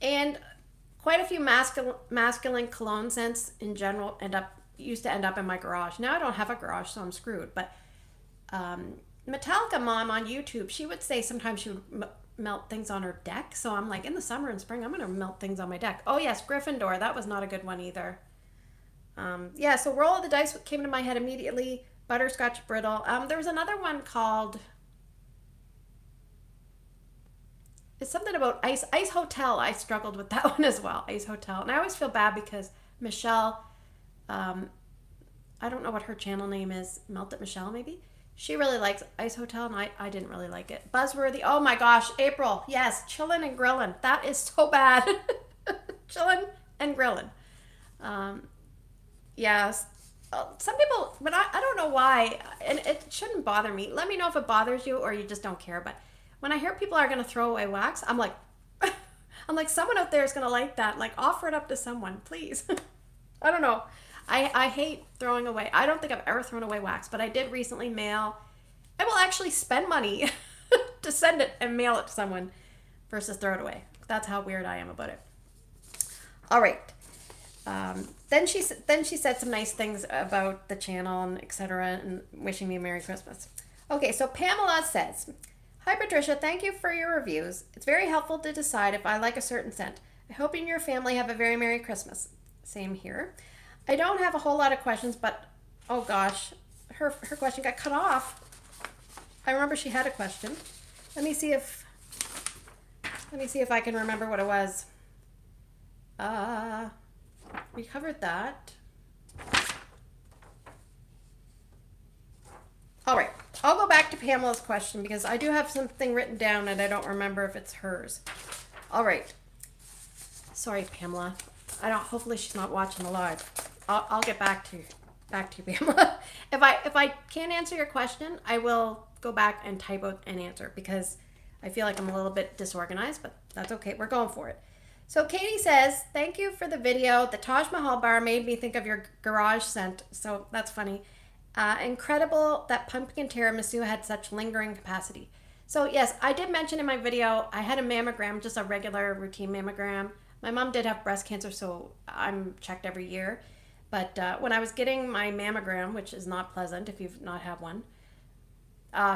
Speaker 1: And quite a few masculine cologne scents in general used to end up in my garage. Now I don't have a garage, so I'm screwed. But Metallica Mom on YouTube, she would say sometimes she would melt things on her deck. So I'm like, in the summer and spring, I'm going to melt things on my deck. Oh yes, Gryffindor. That was not a good one either. Yeah, so roll of the dice came to my head immediately. Butterscotch brittle. There was another one called... It's something about Ice Hotel. I struggled with that one as well. Ice Hotel. And I always feel bad because Michelle, I don't know what her channel name is. Melt It Michelle, maybe? She really likes Ice Hotel, and I didn't really like it. Buzzworthy. Oh my gosh. April. Yes. Chillin' and grillin'. That is so bad. Chillin' and grillin'. Yes. Some people, but I don't know why. And it shouldn't bother me. Let me know if it bothers you or you just don't care. But when I hear people are going to throw away wax, I'm like, someone out there is going to like that. Like, offer it up to someone, please. I don't know. I hate throwing away. I don't think I've ever thrown away wax, but I did recently mail. I will actually spend money to send it and mail it to someone versus throw it away. That's how weird I am about it. All right. Then she said some nice things about the channel and etc. and wishing me a Merry Christmas. Okay, so Pamela says, hi Patricia, thank you for your reviews. It's very helpful to decide if I like a certain scent. I hope you and your family have a very Merry Christmas. Same here. I don't have a whole lot of questions, but oh gosh, her question got cut off. I remember she had a question. Let me see if I can remember what it was. We covered that. All right, I'll go back to Pamela's question because I do have something written down and I don't remember if it's hers. All right. Sorry, Pamela. Hopefully she's not watching the live. I'll get back to you, Pamela. If I can't answer your question, I will go back and type out an answer because I feel like I'm a little bit disorganized, but that's okay. We're going for it. So Katie says, thank you for the video. The Taj Mahal bar made me think of your garage scent, so that's funny. Incredible that pumpkin tiramisu had such lingering capacity. So yes, I did mention in my video, I had a mammogram, just a regular routine mammogram. My mom did have breast cancer, so I'm checked every year. But when I was getting my mammogram, which is not pleasant if you've not had one,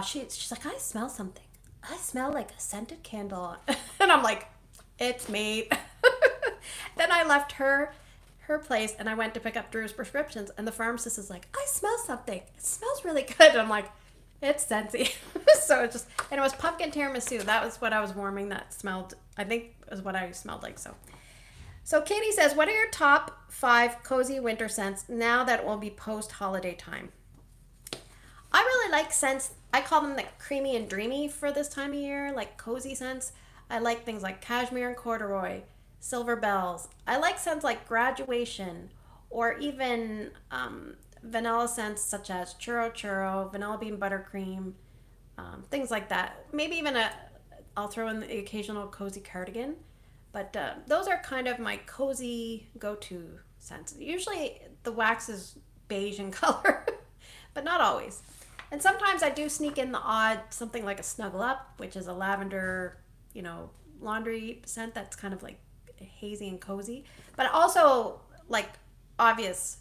Speaker 1: she's like, I smell something. I smell like a scented candle. And I'm like, it's me. Then I left her place and I went to pick up Drew's prescriptions, and the pharmacist is like, I smell something. It smells really good. I'm like, it's Scentsy. So it just, and it was pumpkin tiramisu. That was what I was warming that smelled, I think was what I smelled like. So Katie says, what are your top 5 cozy winter scents now that it will be post-holiday time? I really like scents. I call them like creamy and dreamy for this time of year, like cozy scents. I like things like cashmere and corduroy, silver bells. I like scents like graduation, or even vanilla scents such as churro churro, vanilla bean buttercream, things like that. Maybe even I'll throw in the occasional cozy cardigan. But those are kind of my cozy go-to scents. Usually the wax is beige in color, but not always. And sometimes I do sneak in the odd something like a Snuggle Up, which is a lavender, laundry scent that's kind of like hazy and cozy. But also, like, obvious,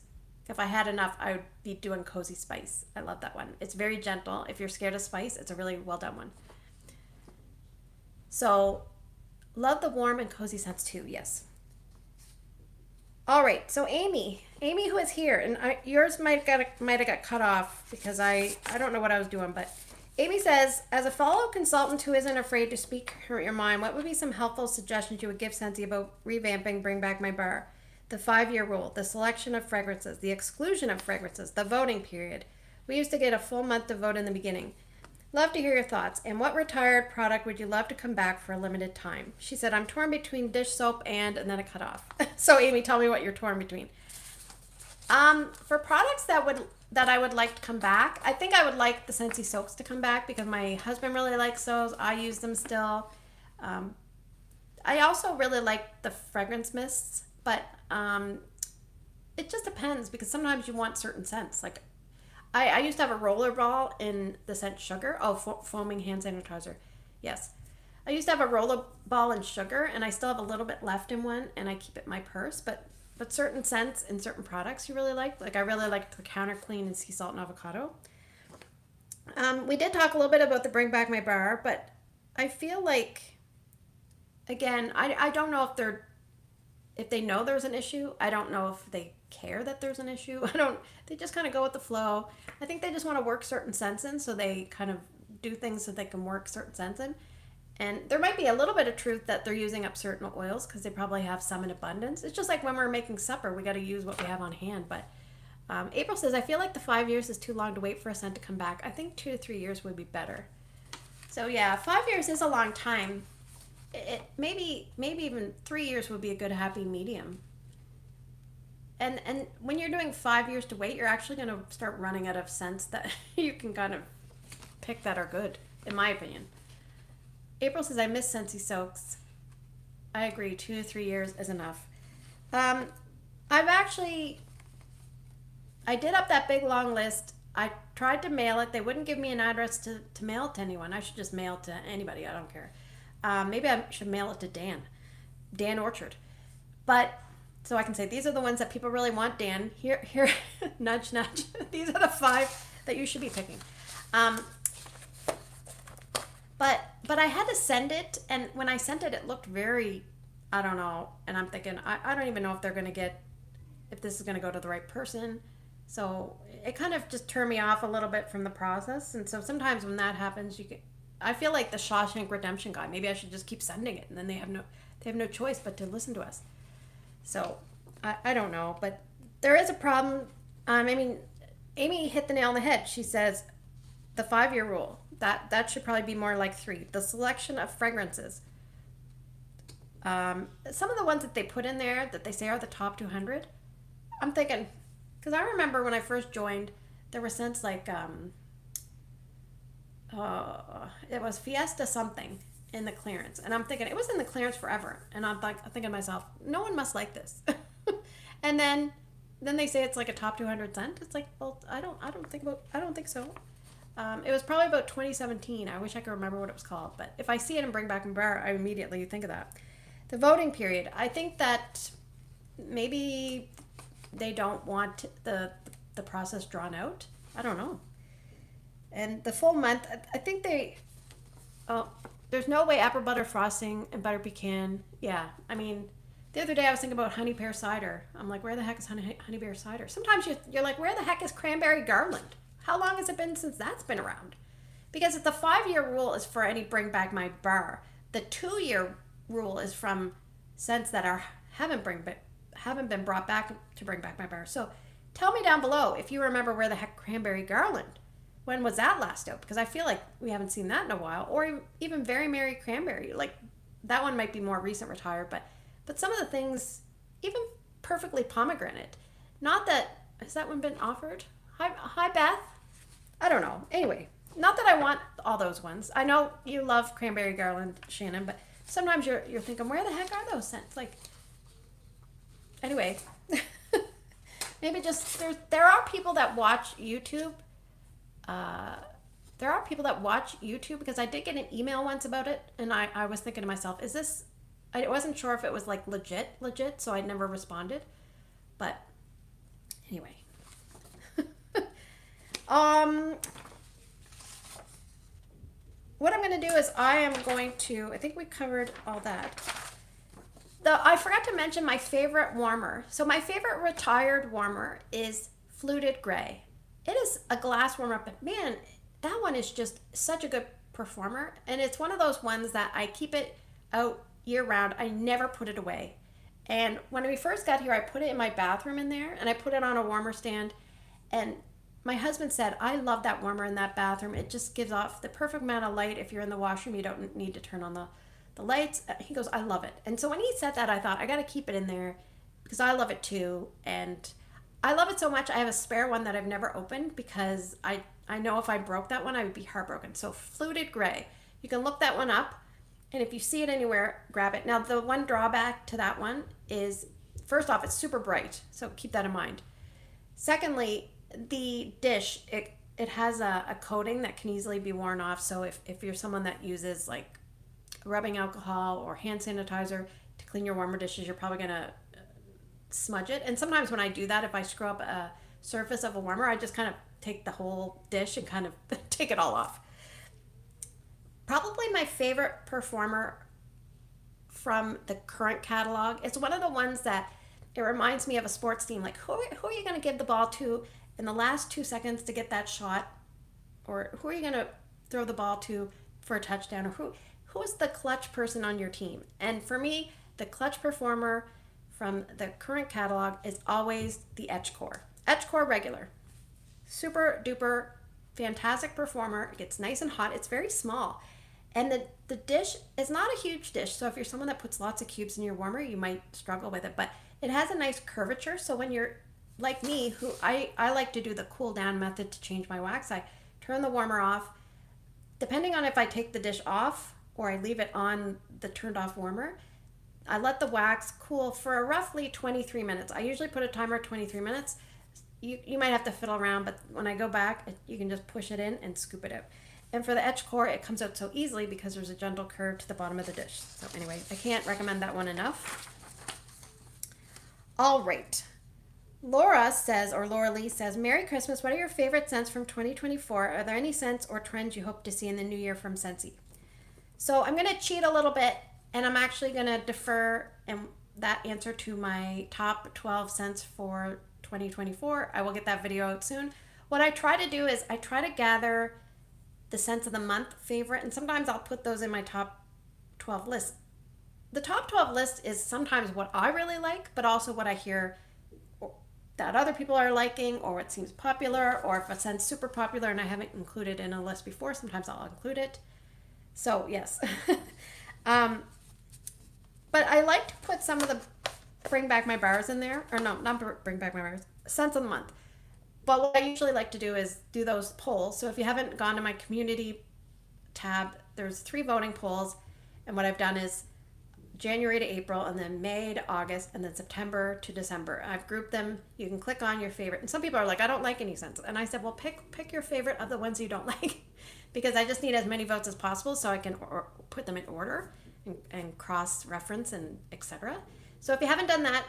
Speaker 1: if I had enough, I would be doing Cozy Spice. I love that one. It's very gentle. If you're scared of spice, it's a really well done one. So, love the warm and cozy scents too, yes. All right, so Amy who is here, and yours might have got cut off because I don't know what I was doing, but Amy says, as a fellow consultant who isn't afraid to speak your mind, what would be some helpful suggestions you would give Scentsy about revamping Bring Back My Bar? The 5-year rule, the selection of fragrances, the exclusion of fragrances, the voting period. We used to get a full month to vote in the beginning. Love to hear your thoughts. And what retired product would you love to come back for a limited time? She said, I'm torn between dish soap and then a cutoff. So Amy, tell me what you're torn between. For products that I would like to come back, I think I would like the Scentsy soaps to come back because my husband really likes those. I use them still. I also really like the fragrance mists, but it just depends because sometimes you want certain scents. Like I used to have a roller ball in the scent sugar. Oh, foaming hand sanitizer. Yes. I used to have a roller ball in sugar, and I still have a little bit left in one, and I keep it in my purse. But certain scents and certain products you really like. Like I really liked the Counter Clean and Sea Salt and Avocado. We did talk a little bit about the Bring Back My Bar, but I feel like, again, I don't know if they know there's an issue. I don't know if they care that there's an issue. They just kind of go with the flow. I think they just want to work certain scents in, so they kind of do things so they can work certain scents in. And there might be a little bit of truth that they're using up certain oils because they probably have some in abundance. It's just like when we're making supper, we got to use what we have on hand. But April says, I feel like the 5 years is too long to wait for a scent to come back. I think 2 to 3 years would be better. So yeah, 5 years is a long time. Maybe even 3 years would be a good happy medium. And when you're doing 5 years to wait, you're actually going to start running out of scents that you can kind of pick that are good, in my opinion. April says, I miss Scentsy soaks. I agree, 2 to 3 years is enough. I did up that big long list. I tried to mail it. They wouldn't give me an address to mail it to anyone. I should just mail it to anybody. I don't care. Maybe I should mail it to Dan Orchard. But, so I can say, these are the ones that people really want, Dan. Here, nudge, nudge. These are the 5 that you should be picking. But I had to send it, and when I sent it, it looked very, I don't know, and I'm thinking, I don't even know if this is going to go to the right person. So it kind of just turned me off a little bit from the process. And so sometimes when that happens, I feel like the Shawshank Redemption guy. Maybe I should just keep sending it, and then they have no choice but to listen to us. So I don't know, but there is a problem. Amy hit the nail on the head. She says the 5-year rule. That should probably be more like 3. The selection of fragrances. Some of the ones that they put in there that they say are the top 200, I'm thinking, because I remember when I first joined, there were scents like, it was Fiesta something in the clearance. And I'm thinking, it was in the clearance forever. And I'm thinking to myself, no one must like this. And then they say it's like a top 200 scent. It's like, well, I don't think so. It was probably about 2017. I wish I could remember what it was called. But if I see it in Bring Back My Bar, I immediately think of that. The voting period. I think that maybe they don't want the process drawn out. I don't know. And the full month, I think they. Oh, there's no way apple butter frosting and butter pecan. Yeah, I mean, the other day I was thinking about honey pear cider. I'm like, where the heck is honey pear cider? Sometimes you're like, where the heck is cranberry garland? How long has it been since that's been around? Because if the 5-year rule is for any bring back my bar, the 2-year rule is from scents that haven't been brought back to bring back my bar. So tell me down below if you remember where the heck cranberry garland. When was that last out? Because I feel like we haven't seen that in a while. Or even Very Merry Cranberry. Like, that one might be more recent retired, but some of the things, even Perfectly Pomegranate. Not that, has that one been offered? Hi Beth? I don't know. Anyway, not that I want all those ones. I know you love Cranberry Garland, Shannon, but sometimes you're thinking, where the heck are those scents? Like, anyway, maybe just, there are people that watch YouTube. There are people that watch YouTube, because I did get an email once about it, and I was thinking to myself, is this, I wasn't sure if it was like legit, so I never responded. But anyway. What I'm going to do is I think we covered all that. I forgot to mention my favorite warmer. So my favorite retired warmer is Fluted Gray. It is a glass warmer, but man, that one is just such a good performer. And it's one of those ones that I keep it out year round. I never put it away. And when we first got here, I put it in my bathroom in there, and I put it on a warmer stand. And my husband said, I love that warmer in that bathroom. It just gives off the perfect amount of light. If you're in the washroom, you don't need to turn on the lights. He goes, I love it. And so when he said that, I thought, I got to keep it in there because I love it too. And I love it so much. I have a spare one that I've never opened because I know if I broke that one, I would be heartbroken. So Fluted Gray. You can look that one up. And if you see it anywhere, grab it. Now, the one drawback to that one is, first off, it's super bright. So keep that in mind. Secondly, the dish, it has a coating that can easily be worn off. So if you're someone that uses like rubbing alcohol or hand sanitizer to clean your warmer dishes, you're probably going to smudge it. And sometimes when I do that, if I scrub a surface of a warmer, I just kind of take the whole dish and kind of take it all off. Probably my favorite performer from the current catalog. It's one of the ones that it reminds me of a sports team. Like, who are you going to give the ball to in the last 2 seconds to get that shot? Or who are you going to throw the ball to for a touchdown? Or who is the clutch person on your team? And for me, the clutch performer from the current catalog is always the Etchcore. Etchcore Regular. Super duper fantastic performer. It gets nice and hot. It's very small. And the dish is not a huge dish. So if you're someone that puts lots of cubes in your warmer, you might struggle with it. But it has a nice curvature. So when you're like me, who I like to do the cool down method to change my wax, I turn the warmer off. Depending on if I take the dish off or I leave it on the turned off warmer, I let the wax cool for roughly 23 minutes. I usually put a timer at 23 minutes. You might have to fiddle around, but when I go back, you can just push it in and scoop it out. And for the Etchcore, it comes out so easily because there's a gentle curve to the bottom of the dish. So anyway, I can't recommend that one enough. All right. Laura Lee says, Merry Christmas. What are your favorite scents from 2024? Are there any scents or trends you hope to see in the new year from Scentsy? So I'm going to cheat a little bit, and I'm actually going to defer that answer to my top 12 scents for 2024. I will get that video out soon. What I try to do is I try to gather the scents of the month favorite, and sometimes I'll put those in my top 12 list. The top 12 list is sometimes what I really like, but also what I hear that other people are liking, or what seems popular, or if a scent's super popular and I haven't included in a list before, sometimes I'll include it. So yes. But I like to put some of the bring back my bars in there, or no, not bring back my bars, scents of the month. But what I usually like to do is do those polls. So if you haven't gone to my community tab, there's 3 voting polls. And what I've done is January to April, and then May to August, and then September to December. I've grouped them. You can click on your favorite. And some people are like, I don't like any scents. And I said, well, pick your favorite of the ones you don't like, because I just need as many votes as possible so I can put them in order and cross-reference and etc. So if you haven't done that,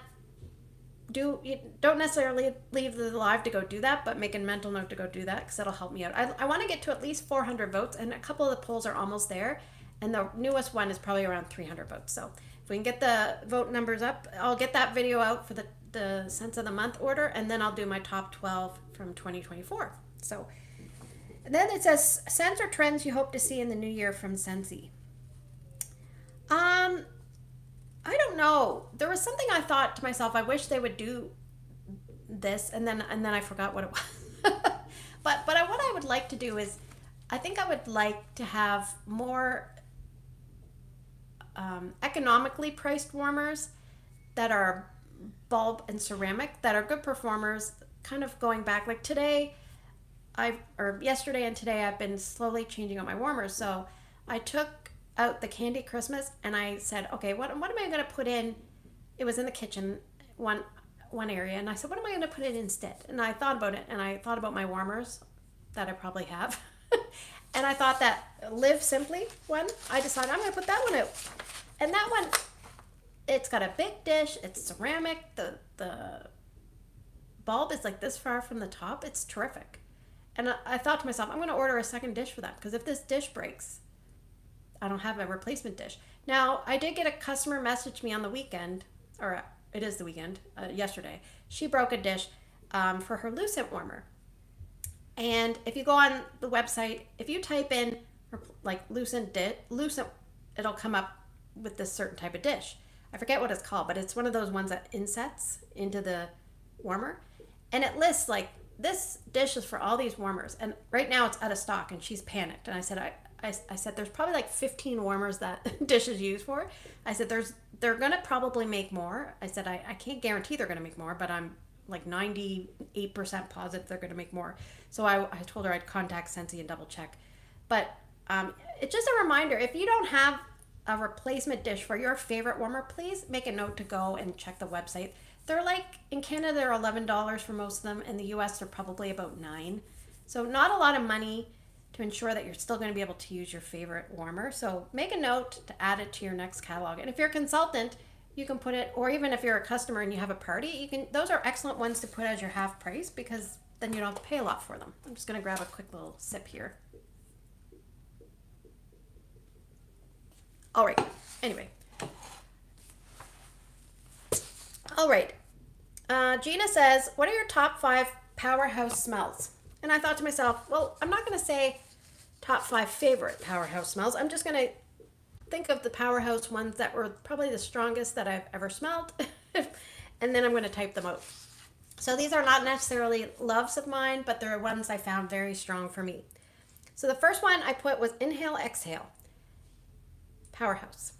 Speaker 1: you don't necessarily leave the live to go do that, but make a mental note to go do that because that'll help me out. I want to get to at least 400 votes, and a couple of the polls are almost there, and the newest one is probably around 300 votes. So if we can get the vote numbers up, I'll get that video out for the Scents of the Month order, and then I'll do my top 12 from 2024. So and then it says scents or trends you hope to see in the new year from Scentsy. I don't know. There was something I thought to myself, I wish they would do this, and then I forgot what it was. but what I would like to do is, I think I would like to have more economically priced warmers that are bulb and ceramic that are good performers. Kind of going back, like today, yesterday and today, I've been slowly changing out my warmers. So I took out the Candy Christmas and I said, okay, what am I going to put in? It was in the kitchen, one area, and I said, what am I going to put in instead? And I thought about it, and I thought about my warmers that I probably have. And I thought that Live Simply one, I decided I'm going to put that one out. And that one, it's got a big dish, it's ceramic, the bulb is like this far from the top. It's terrific. And I thought to myself, I'm going to order a second dish for that, because if this dish breaks, I don't have a replacement dish. Now, I did get a customer message me on the weekend, or it is the weekend, yesterday. She broke a dish for her Lucent warmer. And if you go on the website, if you type in like Lucent, it'll come up with this certain type of dish. I forget what it's called, but it's one of those ones that insets into the warmer. And it lists like, this dish is for all these warmers. And right now it's out of stock, and she's panicked. And I said, I said, there's probably like 15 warmers that dish is used for. I said, they're going to probably make more. I said, I can't guarantee they're going to make more, but I'm like 98% positive they're going to make more. So I told her I'd contact Scentsy and double check. But it's just a reminder, if you don't have a replacement dish for your favorite warmer, please make a note to go and check the website. They're like, in Canada, they're $11 for most of them. In the US, they're probably about $9. So not a lot of money to ensure that you're still going to be able to use your favorite warmer. So make a note to add it to your next catalog. And if you're a consultant, you can put it, or even if you're a customer and you have a party, those are excellent ones to put as your half price, because then you don't have to pay a lot for them. I'm just going to grab a quick little sip here. All right. Anyway. All right. Gina says, what are your top 5 powerhouse smells? And I thought to myself, well, I'm not going to say top 5 favorite powerhouse smells. I'm just going to think of the powerhouse ones that were probably the strongest that I've ever smelled. And then I'm going to type them out. So these are not necessarily loves of mine, but they're ones I found very strong for me. So the first one I put was Inhale, Exhale. Powerhouse.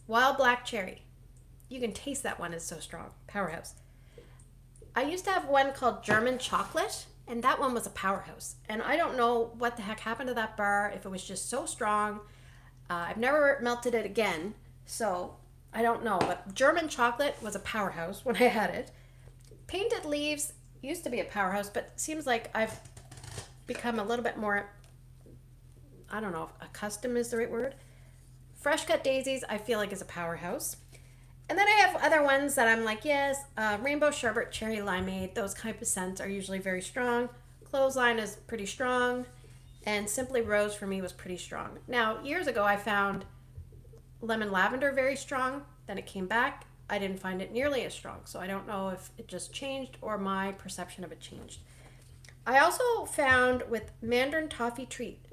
Speaker 1: Wild Black Cherry. You can taste that one, is so strong. Powerhouse. I used to have one called German Chocolate, and that one was a powerhouse. And I don't know what the heck happened to that bar, if it was just so strong. I've never melted it again, so I don't know. But German Chocolate was a powerhouse when I had it. Painted Leaves used to be a powerhouse, but seems like I've become a little bit more, I don't know if accustomed is the right word. Fresh Cut Daisies, I feel like is a powerhouse. And then I have other ones that I'm like, yes, Rainbow Sherbet, Cherry Limeade, those type of scents are usually very strong. Clothesline is pretty strong. And Simply Rose for me was pretty strong. Now, years ago, I found Lemon Lavender very strong. Then it came back. I didn't find it nearly as strong. So I don't know if it just changed or my perception of it changed. I also found with Mandarin Toffee Treat,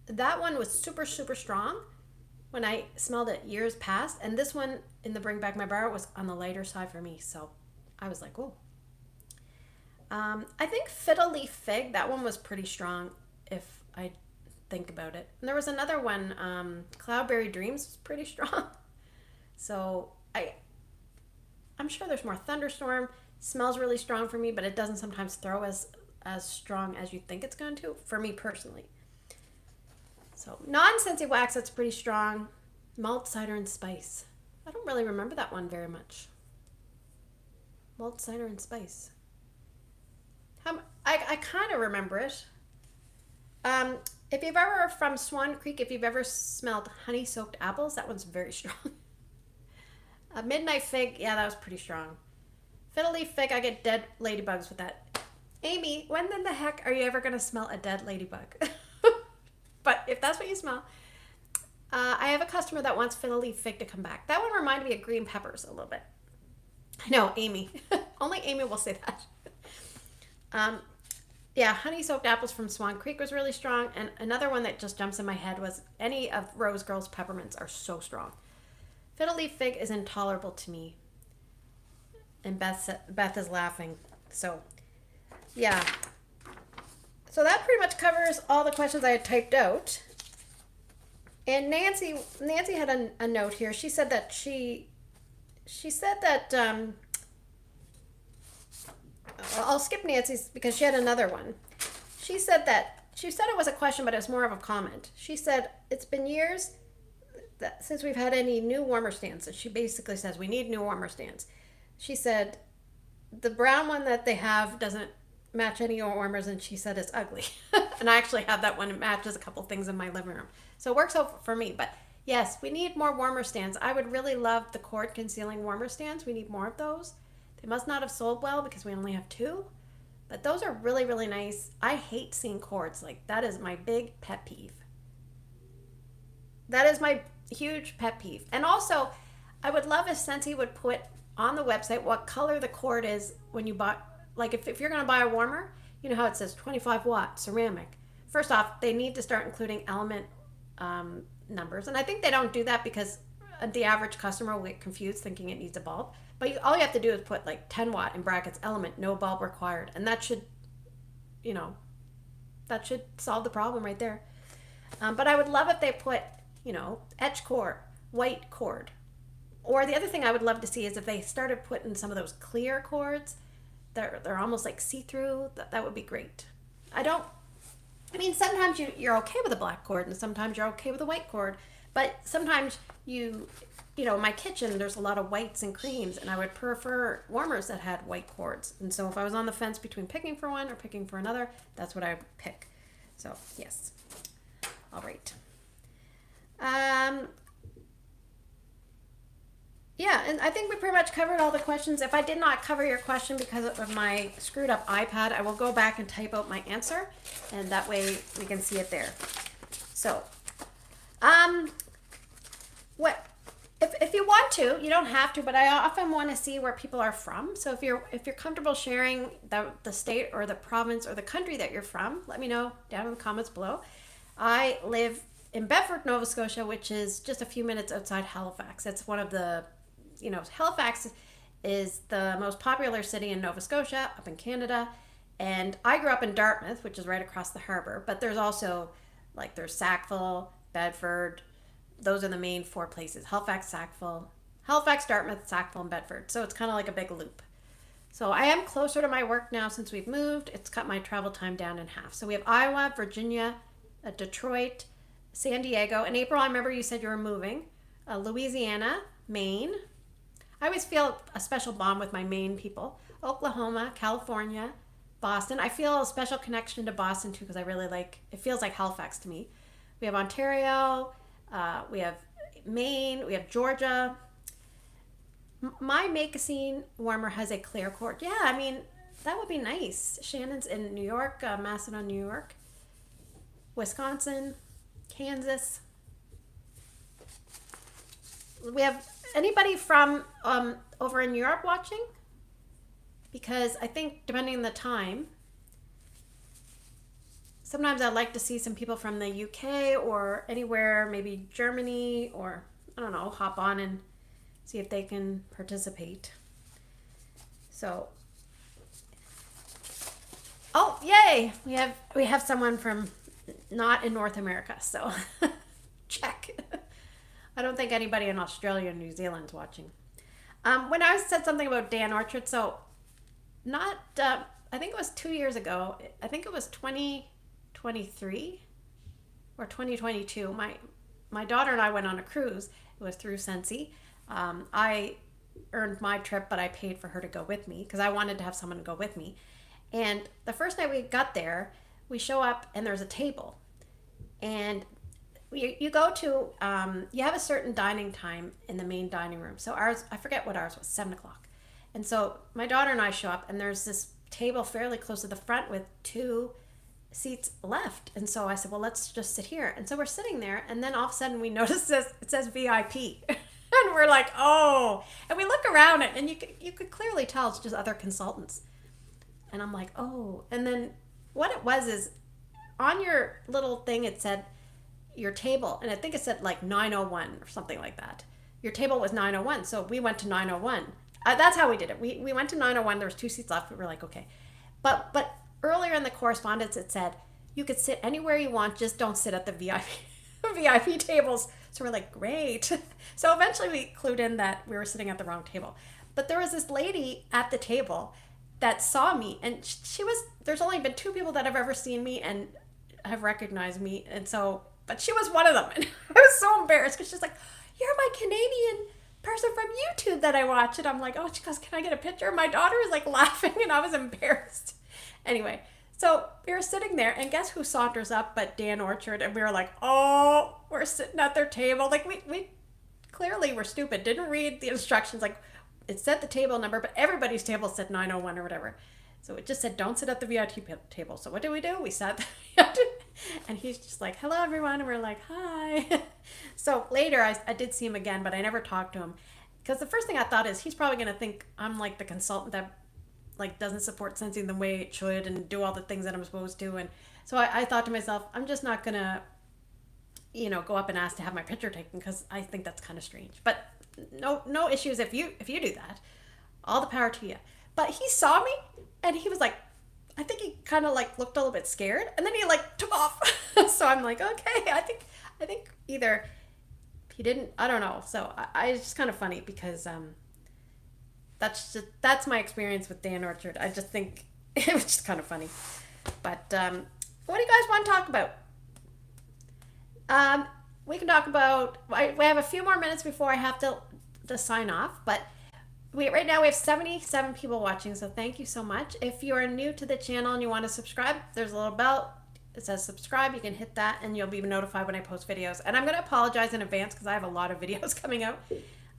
Speaker 1: that one was super, super strong when I smelled it years past. And this one in the Bring Back My Bar was on the lighter side for me. So I was like, oh. I think Fiddle Leaf Fig, that one was pretty strong if I think about it. And there was another one, Cloudberry Dreams was pretty strong. So I'm sure there's more. Thunderstorm smells really strong for me, but it doesn't sometimes throw as strong as you think it's going to, for me personally. So non-Scentsy Wax, that's pretty strong. Malt, Cider, and Spice. I don't really remember that one very much. Malt, Cider, and Spice. I kind of remember it. If you've ever from Swan Creek, if you've ever smelled honey soaked apples, that one's very strong. A midnight fig, yeah, that was pretty strong. Fiddle leaf fig, I get dead ladybugs with that. Amy, when in the heck are you ever gonna smell a dead ladybug? But if that's what you smell, I have a customer that wants fiddle leaf fig to come back. That one reminded me of green peppers a little bit. I know, Amy. Only Amy will say that. Yeah, honey soaked apples from Swan Creek was really strong. And another one that just jumps in my head was any of Rose Girl's peppermints are so strong. Fiddle leaf fig is intolerable to me. And Beth is laughing. So, yeah. So that pretty much covers all the questions I had typed out. And Nancy had a note here. She said that she said that I'll skip Nancy's because she had another one. She said it was a question, but it was more of a comment. She said it's been years since we've had any new warmer stands. She basically says we need new warmer stands. She said the brown one that they have doesn't match any warmers, and she said it's ugly. And I actually have that one. It matches a couple things in my living room, so it works out for me. But yes, we need more warmer stands. I would really love the cord concealing warmer stands. We need more of those. They must not have sold well because we only have 2, but those are really, really nice. I hate seeing cords. Like, that is my big pet peeve. That is my huge pet peeve. And also, I would love if Scentsy would put on the website what color the cord is when you buy. Like, if you're going to buy a warmer, you know how it says 25 watt ceramic. First off, they need to start including element numbers. And I think they don't do that because the average customer will get confused thinking it needs a bulb. But all you have to do is put like 10 watt in brackets element, no bulb required. And that should, that should solve the problem right there. But I would love if they put, etch cord, white cord. Or the other thing I would love to see is if they started putting some of those clear cords. They're almost like see-through. That would be great. Sometimes you're okay with a black cord and sometimes you're okay with a white cord. But sometimes my kitchen, there's a lot of whites and creams, and I would prefer warmers that had white cords. And so if I was on the fence between picking for one or picking for another, that's what I would pick. So, yes. All right. Yeah, and I think we pretty much covered all the questions. If I did not cover your question because of my screwed up iPad, I will go back and type out my answer, and that way we can see it there. So, if you want to, you don't have to, but I often want to see where people are from. So if you're comfortable sharing the state or the province or the country that you're from, let me know down in the comments below. I live in Bedford, Nova Scotia, which is just a few minutes outside Halifax. It's one of the, Halifax is the most popular city in Nova Scotia, up in Canada. And I grew up in Dartmouth, which is right across the harbor. But there's also, there's Sackville, Bedford. Those are the main 4 places. Halifax, Dartmouth, Sackville, and Bedford. So it's kind of like a big loop. So I am closer to my work now since we've moved. It's cut my travel time down in half. So we have Iowa, Virginia, Detroit, San Diego. In April, I remember you said you were moving. Louisiana, Maine. I always feel a special bond with my Maine people. Oklahoma, California, Boston. I feel a special connection to Boston too because I really it feels like Halifax to me. We have Ontario, we have Maine, we have Georgia. My Make-A-Scene warmer has a clear cord. Yeah, that would be nice. Shannon's in New York, Macedon, New York, Wisconsin, Kansas. We have anybody from over in Europe watching? Because I think depending on the time, sometimes I'd like to see some people from the UK or anywhere, maybe Germany, or I don't know, hop on and see if they can participate. So, oh, yay! We have someone from not in North America, so check. I don't think anybody in Australia or New Zealand's watching. When I said something about Dan Orchard, so not, I think it was 2 years ago. I think it was 2023 or 2022. My daughter and I went on a cruise. It was through Scentsy. I earned my trip, but I paid for her to go with me because I wanted to have someone to go with me. And the first night we got there, we show up and there's a table. And you go to, you have a certain dining time in the main dining room. So ours, I forget what ours was, 7 o'clock. And so my daughter and I show up, and there's this table fairly close to the front with two seats left. And so I said, well, let's just sit here. And so we're sitting there, and then all of a sudden we notice this, it says VIP. And we're like, oh. And we look around it, and you could clearly tell it's just other consultants. And I'm like, oh. And then what it was is on your little thing, it said your table, and I think it said like 901 or something like that. Your table was 901, so we went to 901. That's how we did it. We went to 901. There was two seats left. We were like, okay. But earlier in the correspondence, it said you could sit anywhere you want, just don't sit at the VIP tables. So we're like, great. So eventually we clued in that we were sitting at the wrong table. But there was this lady at the table that saw me, and there's only been two people that have ever seen me and have recognized me, and so, but she was one of them, and I was so embarrassed because she's like, you're my Canadian person from YouTube that I watch. And I'm like, oh, she goes, can I get a picture? My daughter was like laughing, and I was embarrassed. Anyway, so we were sitting there, and guess who saunters up but Dan Orchard, and we were like, oh, we're sitting at their table. Like we clearly were stupid, didn't read the instructions. Like, it said the table number, but everybody's table said 901 or whatever. So it just said, don't sit at the VIP table. So what did? We sat there, and he's just like, hello, everyone. And we're like, hi. So later, I did see him again, but I never talked to him. Because the first thing I thought is, he's probably going to think I'm like the consultant that like doesn't support Scentsy the way it should and do all the things that I'm supposed to. And so I thought to myself, I'm just not going to, go up and ask to have my picture taken, because I think that's kind of strange. But no issues if you do that. All the power to you. But he saw me, and he was like, I think he kind of like looked a little bit scared, and then he like took off. So I'm like, okay, I think either he didn't, I don't know. So it's just kind of funny because that's my experience with Dan Orchard. I just think it was just kind of funny. But what do you guys want to talk about? We can talk about, we have a few more minutes before I have to sign off, but right now we have 77 people watching, so thank you so much. If you are new to the channel and you want to subscribe, there's a little bell. It says subscribe. You can hit that, and you'll be notified when I post videos. And I'm going to apologize in advance because I have a lot of videos coming out.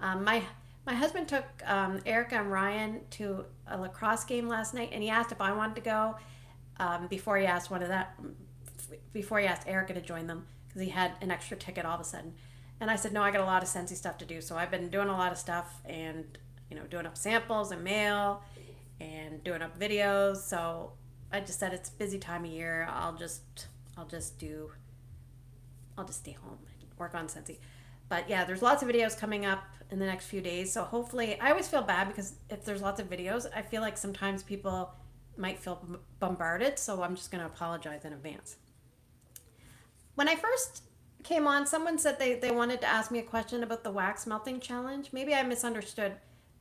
Speaker 1: My husband took Erica and Ryan to a lacrosse game last night, and he asked if I wanted to go before he asked Erica to join them, because he had an extra ticket all of a sudden. And I said, no, I got a lot of Scentsy stuff to do. So I've been doing a lot of stuff, and doing up samples and mail and doing up videos. So I just said, it's a busy time of year. I'll just stay home and work on Scentsy. But yeah, there's lots of videos coming up in the next few days. So hopefully, I always feel bad because if there's lots of videos, I feel like sometimes people might feel bombarded. So I'm just going to apologize in advance. When I first came on, someone said they wanted to ask me a question about the wax melting challenge. Maybe I misunderstood.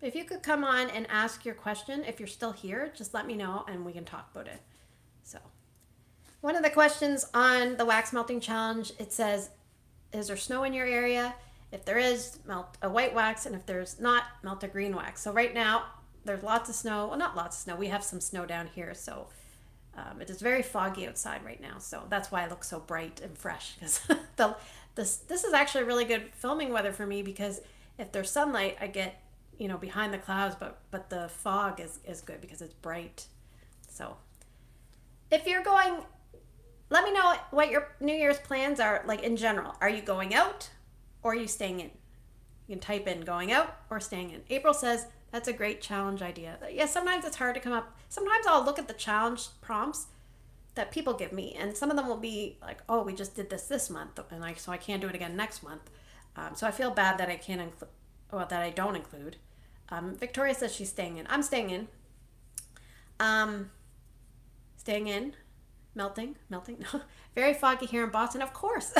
Speaker 1: But if you could come on and ask your question, if you're still here, just let me know and we can talk about it. So, one of the questions on the wax melting challenge, it says, is there snow in your area? If there is, melt a white wax, and if there's not, melt a green wax. So right now, there's lots of snow. Well, not lots of snow. We have some snow down here, so it is very foggy outside right now. So that's why I look so bright and fresh, because this is actually really good filming weather for me, because if there's sunlight, I get behind the clouds, but the fog is good because it's bright. So if you're going, let me know what your New Year's plans are like in general. Are you going out or are you staying in? You can type in going out or staying in. April says, that's a great challenge idea. Yeah, sometimes it's hard to come up. Sometimes I'll look at the challenge prompts that people give me, and some of them will be like, oh, we just did this month, and so I can't do it again next month. So I feel bad that I can't include, well, that I don't include. Victoria says she's staying in. I'm staying in. Staying in. Melting. Very foggy here in Boston, of course.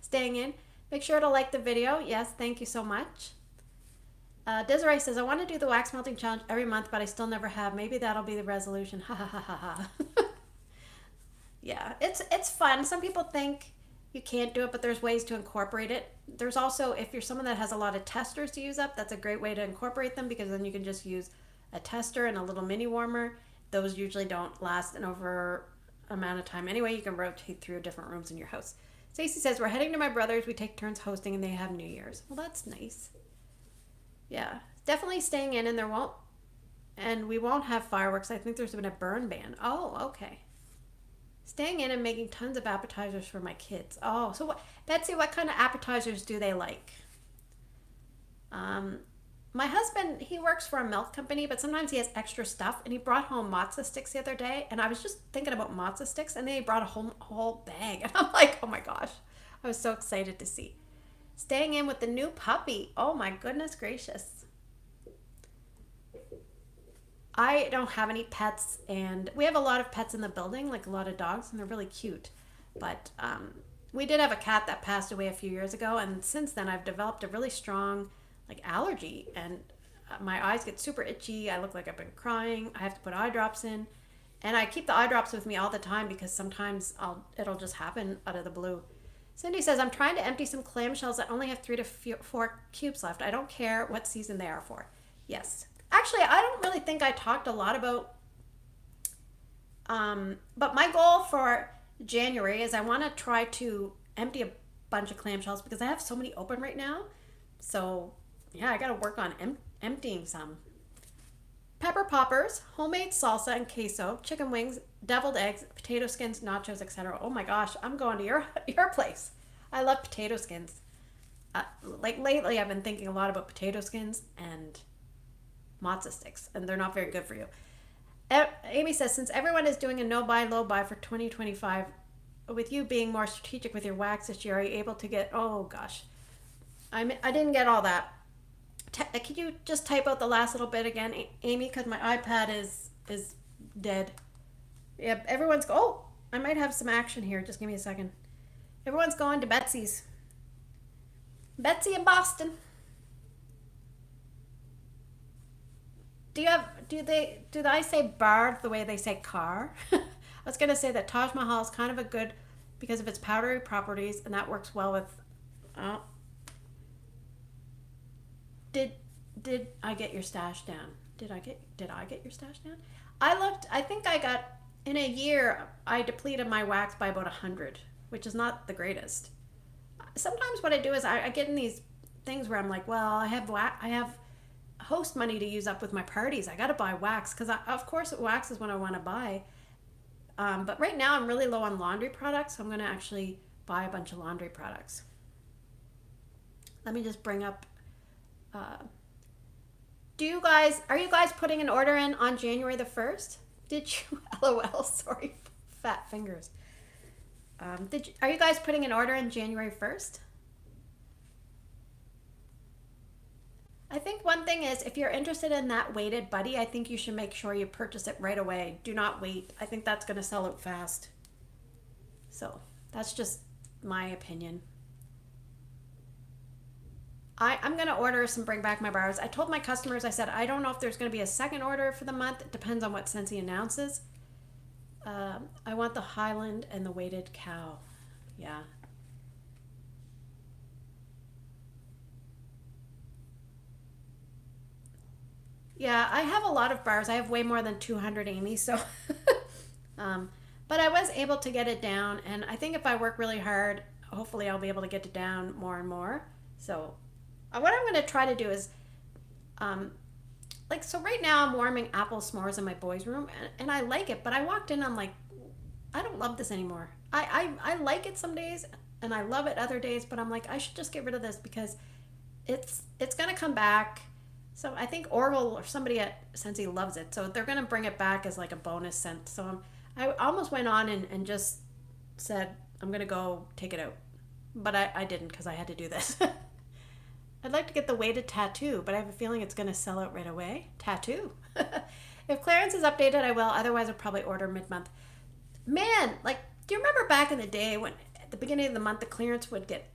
Speaker 1: Staying in. Make sure to like the video. Yes, thank you so much. Desiree says, I want to do the wax melting challenge every month, but I still never have. Maybe that'll be the resolution. Ha ha ha ha ha. Yeah, it's fun. Some people think you can't do it, but there's ways to incorporate it. There's also, if you're someone that has a lot of testers to use up, that's a great way to incorporate them, because then you can just use a tester and a little mini warmer. Those usually don't last over amount of time. Anyway, you can rotate through different rooms in your house. Stacey says, we're heading to my brother's. We take turns hosting and they have New Year's. Well, that's nice. Yeah, definitely staying in, and we won't have fireworks. I think there's been a burn ban. Oh, okay. Staying in and making tons of appetizers for my kids. Oh, so Betsy, what kind of appetizers do they like? My husband, he works for a milk company, but sometimes he has extra stuff, and he brought home matzo sticks the other day, and I was just thinking about matzo sticks, and then he brought a whole bag, and I'm like, oh my gosh. I was so excited to see. Staying in with the new puppy. Oh my goodness gracious. I don't have any pets, and we have a lot of pets in the building, like a lot of dogs, and they're really cute. But we did have a cat that passed away a few years ago, and since then I've developed a really strong allergy, and my eyes get super itchy. I look like I've been crying. I have to put eye drops in, and I keep the eye drops with me all the time because sometimes it'll just happen out of the blue. Cindy says, I'm trying to empty some clamshells. I only have 3 to 4 cubes left. I don't care what season they are for. Yes. Actually, I don't really think I talked a lot about, but my goal for January is I want to try to empty a bunch of clamshells because I have so many open right now. So, yeah, I got to work on emptying some. Pepper poppers, homemade salsa and queso, chicken wings, deviled eggs, potato skins, nachos, etc. Oh my gosh, I'm going to your place. I love potato skins. Lately, I've been thinking a lot about potato skins and matzo sticks, and they're not very good for you. Amy says, since everyone is doing a no-buy, low-buy for 2025, with you being more strategic with your wax this year, are you able to get, oh gosh, I didn't get all that. Could you just type out the last little bit again, Amy, because my iPad is dead. Yeah, I might have some action here. Just give me a second. Everyone's going to Betsy's. Betsy in Boston. Do I say bar the way they say car? I was going to say that Taj Mahal is kind of a good because of its powdery properties, and that works well with. Did I get your stash down? Did I get your stash down? I think I got, in a year, I depleted my wax by about 100, which is not the greatest. Sometimes what I do is I get in these things where I'm like, well, I have host money to use up with my parties. I got to buy wax because, of course, wax is what I want to buy. But right now I'm really low on laundry products, so I'm going to actually buy a bunch of laundry products. Let me just bring up... are you guys putting an order in on January the 1st? Did you? LOL, sorry, fat fingers. Are you guys putting an order in January 1st? I think one thing is, if you're interested in that weighted buddy, I think you should make sure you purchase it right away. Do not wait. I think that's going to sell out fast. So, that's just my opinion. I'm going to order some Bring Back My Bars. I told my customers, I said, I don't know if there's going to be a second order for the month. It depends on what Scentsy announces. I want the Highland and the weighted cow. Yeah. Yeah, I have a lot of bars. I have way more than 200, Amy, so... but I was able to get it down, and I think if I work really hard, hopefully I'll be able to get it down more and more. So... what I'm going to try to do is, so right now I'm warming apple s'mores in my boys' room, and I like it, but I walked in, I'm like, I don't love this anymore. I like it some days, and I love it other days, but I'm like, I should just get rid of this because it's going to come back. So I think Orville or somebody at Scentsy loves it, so they're going to bring it back as like a bonus scent. So I almost went on and just said, I'm going to go take it out. But I didn't because I had to do this. I'd like to get the weighted tattoo, but I have a feeling it's going to sell out right away. Tattoo. If clearance is updated, I will. Otherwise, I'll probably order mid-month. Man, do you remember back in the day when at the beginning of the month, the clearance would get,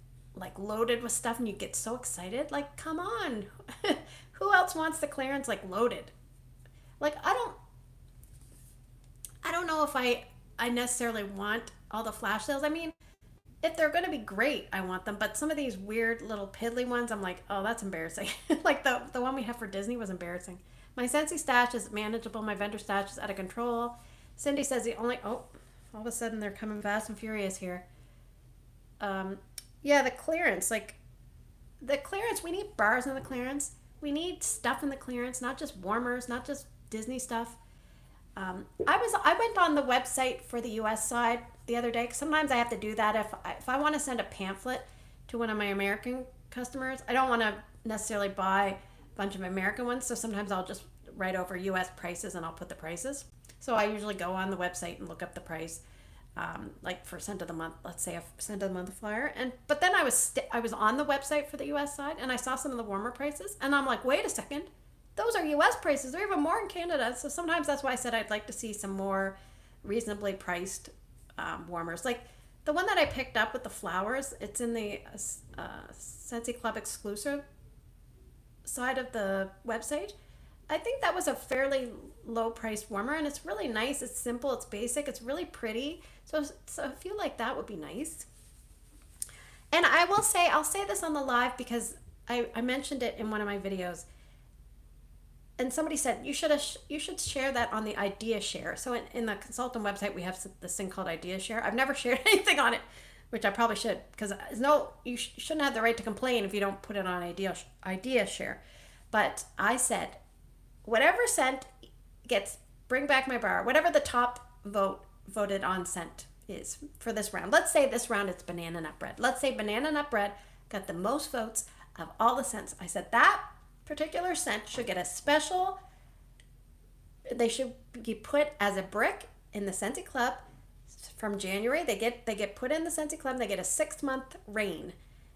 Speaker 1: loaded with stuff and you'd get so excited? Come on. Who else wants the clearance, loaded? I don't know if I necessarily want all the flash sales. I mean, if they're going to be great, I want them. But some of these weird little piddly ones, I'm like, oh, that's embarrassing. The one we have for Disney was embarrassing. My Scentsy stash is manageable. My vendor stash is out of control. Cindy says the only... Oh, All of a sudden they're coming fast and furious here. Yeah, the clearance, like the clearance, we need bars in the clearance. We need stuff in the clearance, not just warmers, not just Disney stuff. I went on the website for the U.S. side the other day. 'Cause sometimes I have to do that if I want to send a pamphlet to one of my American customers. I don't want to necessarily buy a bunch of American ones, so sometimes I'll just write over U.S. prices and I'll put the prices. So I usually go on the website and look up the price, like for scent of the month. Let's say a scent of the month flyer, but then I was on the website for the U.S. side and I saw some of the warmer prices, and I'm like, wait a second. Those are U.S. prices. They're even more in Canada. So sometimes that's why I said I'd like to see some more reasonably priced warmers. Like the one that I picked up with the flowers, it's in the Scentsy Club exclusive side of the website. I think that was a fairly low priced warmer, and it's really nice. It's simple. It's basic. It's really pretty. So I feel like that would be nice. And I will say, I'll say this on the live because I mentioned it in one of my videos. And somebody said you should share that on the Idea Share. So in the consultant website, we have this thing called Idea Share. I've never shared anything on it, which I probably should, because you shouldn't have the right to complain if you don't put it on Idea Share. But I said, whatever scent gets Bring Back My Bar, whatever the top voted on scent is for this round. Let's say this round it's Banana Nut Bread. Let's say Banana Nut Bread got the most votes of all the scents. I said that particular scent should get a special, they should be put as a brick in the Scentsy Club from January. They get put in the Scentsy Club, they get a 6-month reign.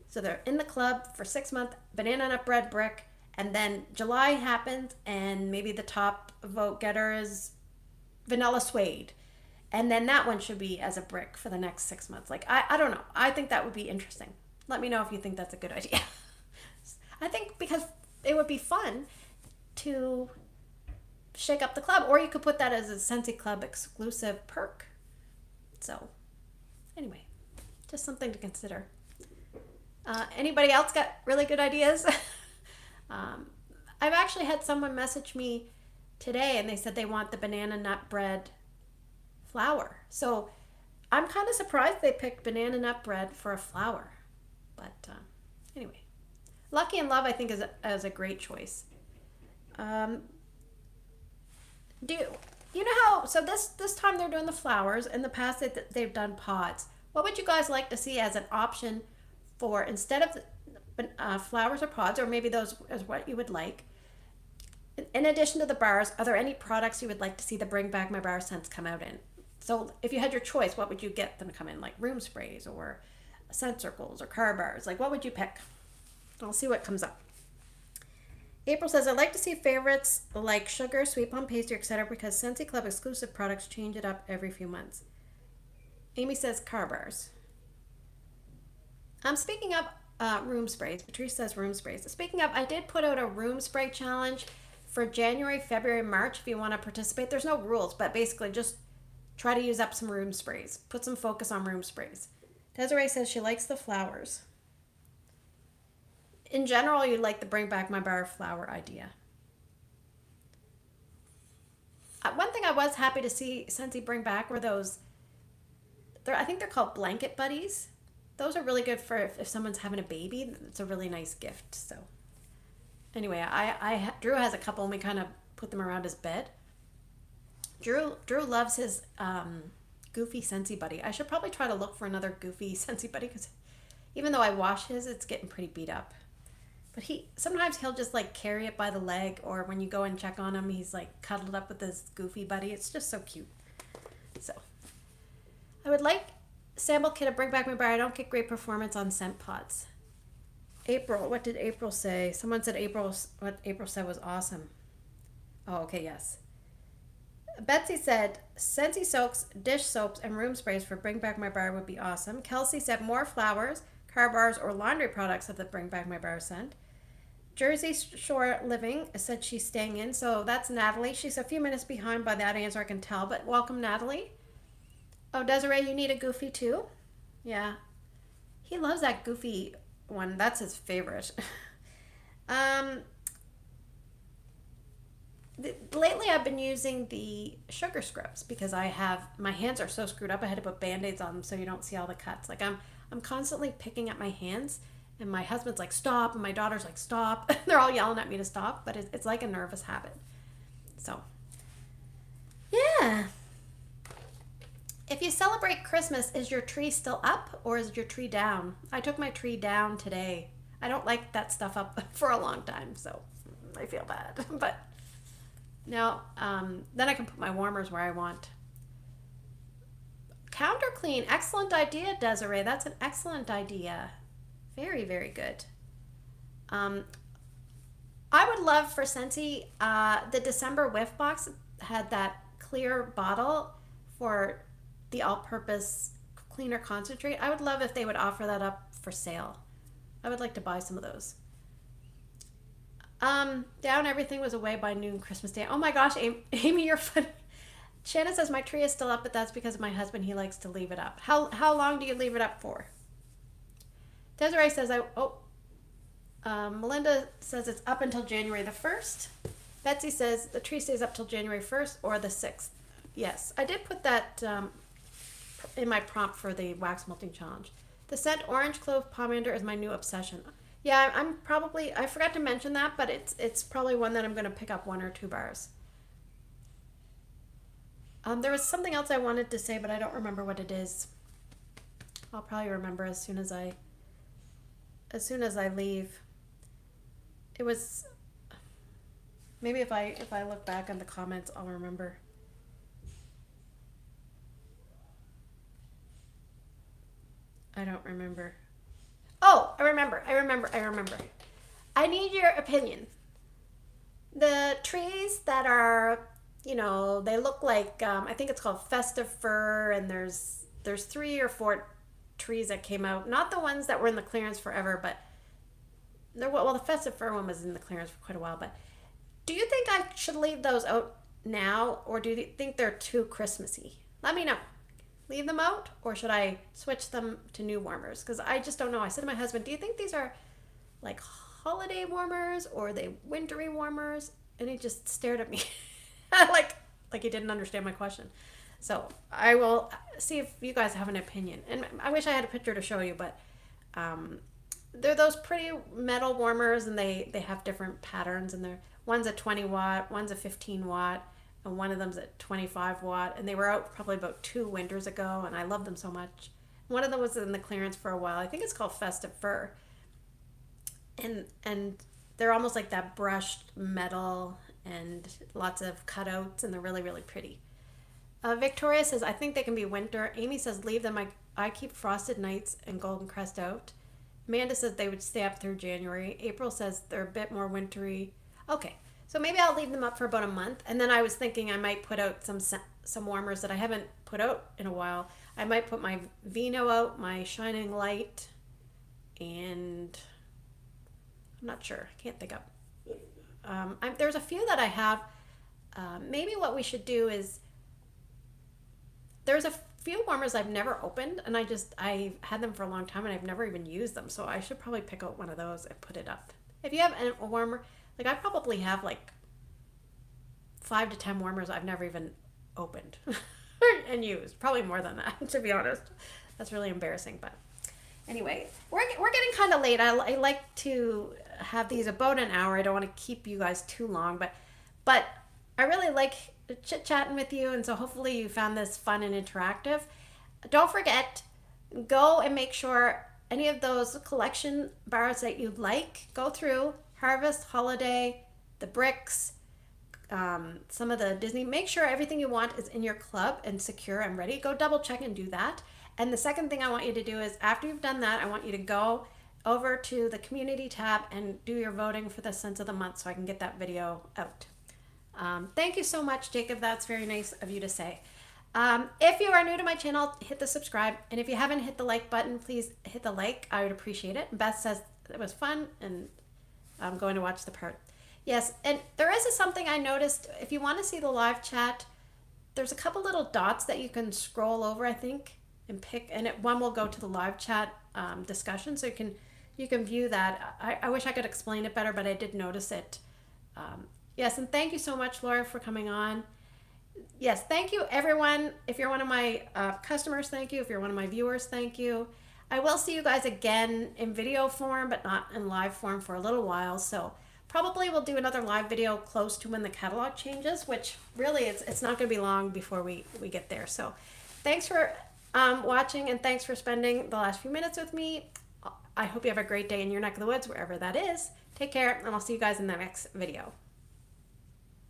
Speaker 1: So they're in the club for 6 months, Banana Nut Bread brick, and then July happens and maybe the top vote getter is Vanilla Suede. And then that one should be as a brick for the next 6 months. Like, I don't know. I think that would be interesting. Let me know if you think that's a good idea. I think because it would be fun to shake up the club, or you could put that as a Scentsy Club exclusive perk. So anyway, just something to consider. Anybody else got really good ideas? I've actually had someone message me today and they said they want the Banana Nut Bread flower. So I'm kind of surprised they picked Banana Nut Bread for a flower. But anyway. Lucky in Love, I think, is a great choice. Do you know how? So this time they're doing the flowers. In the past, they've done pods. What would you guys like to see as an option for instead of flowers or pods, or maybe those is what you would like? In addition to the bars, are there any products you would like to see the Bring Back My Bar scents come out in? So if you had your choice, what would you get them to come in? Like room sprays or scent circles or car bars? Like what would you pick? I'll see what comes up. April says, I'd like to see favorites like sugar, sweet plum pastry, etc. because Scentsy Club exclusive products change it up every few months. Amy says car bars. Speaking of room sprays, Patricia says room sprays. Speaking of, I did put out a room spray challenge for January, February, March if you want to participate. There's no rules, but basically just try to use up some room sprays. Put some focus on room sprays. Desiree says she likes the flowers. In general, you like the Bring Back My Bar flower idea. One thing I was happy to see Scentsy bring back were those, I think they're called blanket buddies. Those are really good for if someone's having a baby. It's a really nice gift. So anyway, Drew has a couple and we kind of put them around his bed. Drew loves his goofy Scentsy buddy. I should probably try to look for another goofy Scentsy buddy because even though I wash his, it's getting pretty beat up. But sometimes he'll just like carry it by the leg, or when you go and check on him, he's like cuddled up with his goofy buddy. It's just so cute. So I would like sample kit to Bring Back My Bar. I don't get great performance on scent pods. April, what did April say? Someone said what April said was awesome. Oh, okay, yes. Betsy said Scentsy soaks, dish soaps, and room sprays for Bring Back My Bar would be awesome. Kelsey said more flowers, car bars, or laundry products of the Bring Back My Bar scent. Jersey Shore Living said she's staying in, so that's Natalie. She's a few minutes behind by that answer, I can tell, but welcome, Natalie. Oh, Desiree, you need a goofy too? Yeah. He loves that goofy one. That's his favorite. Lately I've been using the sugar scrubs because my hands are so screwed up. I had to put band-aids on them so you don't see all the cuts. Like I'm constantly picking at my hands, and my husband's like stop, and my daughter's like stop. They're all yelling at me to stop, but it's like a nervous habit. So yeah. If you celebrate Christmas, is your tree still up or is your tree down? I took my tree down today. I don't like that stuff up for a long time, so I feel bad. But now, then I can put my warmers where I want. Counter clean. Excellent idea, Desiree. That's an excellent idea. Very, very good. I would love for Scentsy, the December whiff box had that clear bottle for the all-purpose cleaner concentrate. I would love if they would offer that up for sale. I would like to buy some of those. Down everything was away by noon Christmas Day. Oh my gosh, Amy, you're funny. Shannon says my tree is still up, but that's because of my husband. He likes to leave it up. How long do you leave it up for? Desiree says Melinda says it's up until January the 1st. Betsy says the tree stays up till January 1st or the 6th. Yes, I did put that in my prompt for the wax melting challenge. The scent orange clove pomander is my new obsession. Yeah, I forgot to mention that, but it's probably one that I'm going to pick up 1 or 2 bars. There was something else I wanted to say, but I don't remember what it is. I'll probably remember as soon as I leave. It was maybe if I look back on the comments, I'll remember. I don't remember. Oh, I remember. I need your opinion. The trees that are, they look like, I think it's called festive fir, and there's 3 or 4 trees that came out. Not the ones that were in the clearance forever, but the festive fir one was in the clearance for quite a while. But do you think I should leave those out now, or do you think they're too Christmassy? Let me know. Leave them out, or should I switch them to new warmers? Because I just don't know. I said to my husband, do you think these are like holiday warmers or are they wintry warmers? And he just stared at me like he didn't understand my question. So I will see if you guys have an opinion. And I wish I had a picture to show you, but they're those pretty metal warmers, and they have different patterns, and one's a 20 watt, one's a 15 watt, and one of them's at 25 watt, and they were out probably about 2 winters ago, and I love them so much. One of them was in the clearance for a while. I think it's called Festive Fir, and they're almost like that brushed metal and lots of cutouts, and they're really, really pretty. Victoria says, I think they can be winter. Amy says, leave them. I keep Frosted Nights and Golden Crest out. Amanda says they would stay up through January. April says they're a bit more wintry. Okay. So maybe I'll leave them up for about a month. And then I was thinking I might put out some warmers that I haven't put out in a while. I might put my Vino out, my Shining Light, and I'm not sure. I can't think of. There's a few that I have. Maybe what we should do is, there's a few warmers I've never opened, and I had them for a long time and I've never even used them. So I should probably pick out one of those and put it up. If you have a warmer, like I probably have like 5 to 10 warmers I've never even opened and used. Probably more than that, to be honest. That's really embarrassing. But anyway, we're getting kind of late. I like to have these about an hour. I don't want to keep you guys too long, but I really like chit-chatting with you, and so hopefully you found this fun and interactive. Don't forget, go and make sure any of those collection bars that you like, go through Harvest, Holiday, the Bricks, some of the Disney. Make sure everything you want is in your club and secure and ready. Go double check and do that. And the second thing I want you to do is, after you've done that, I want you to go over to the community tab and do your voting for the Scents of the Month so I can get that video out. Thank you so much, Jacob. That's very nice of you to say. If you are new to my channel, hit the subscribe. And if you haven't hit the like button, please hit the like. I would appreciate it. Beth says it was fun, and I'm going to watch the part. Yes, and there is something I noticed. If you want to see the live chat, there's a couple little dots that you can scroll over, I think, and pick, and one will go to the live chat discussion, so you can view that. I wish I could explain it better, but I did notice it. Yes, and thank you so much, Laura, for coming on. Yes, thank you, everyone. If you're one of my customers, thank you. If you're one of my viewers, thank you. I will see you guys again in video form, but not in live form for a little while. So probably we'll do another live video close to when the catalog changes, which really it's not going to be long before we get there. So thanks for watching, and thanks for spending the last few minutes with me. I hope you have a great day in your neck of the woods, wherever that is. Take care, and I'll see you guys in the next video.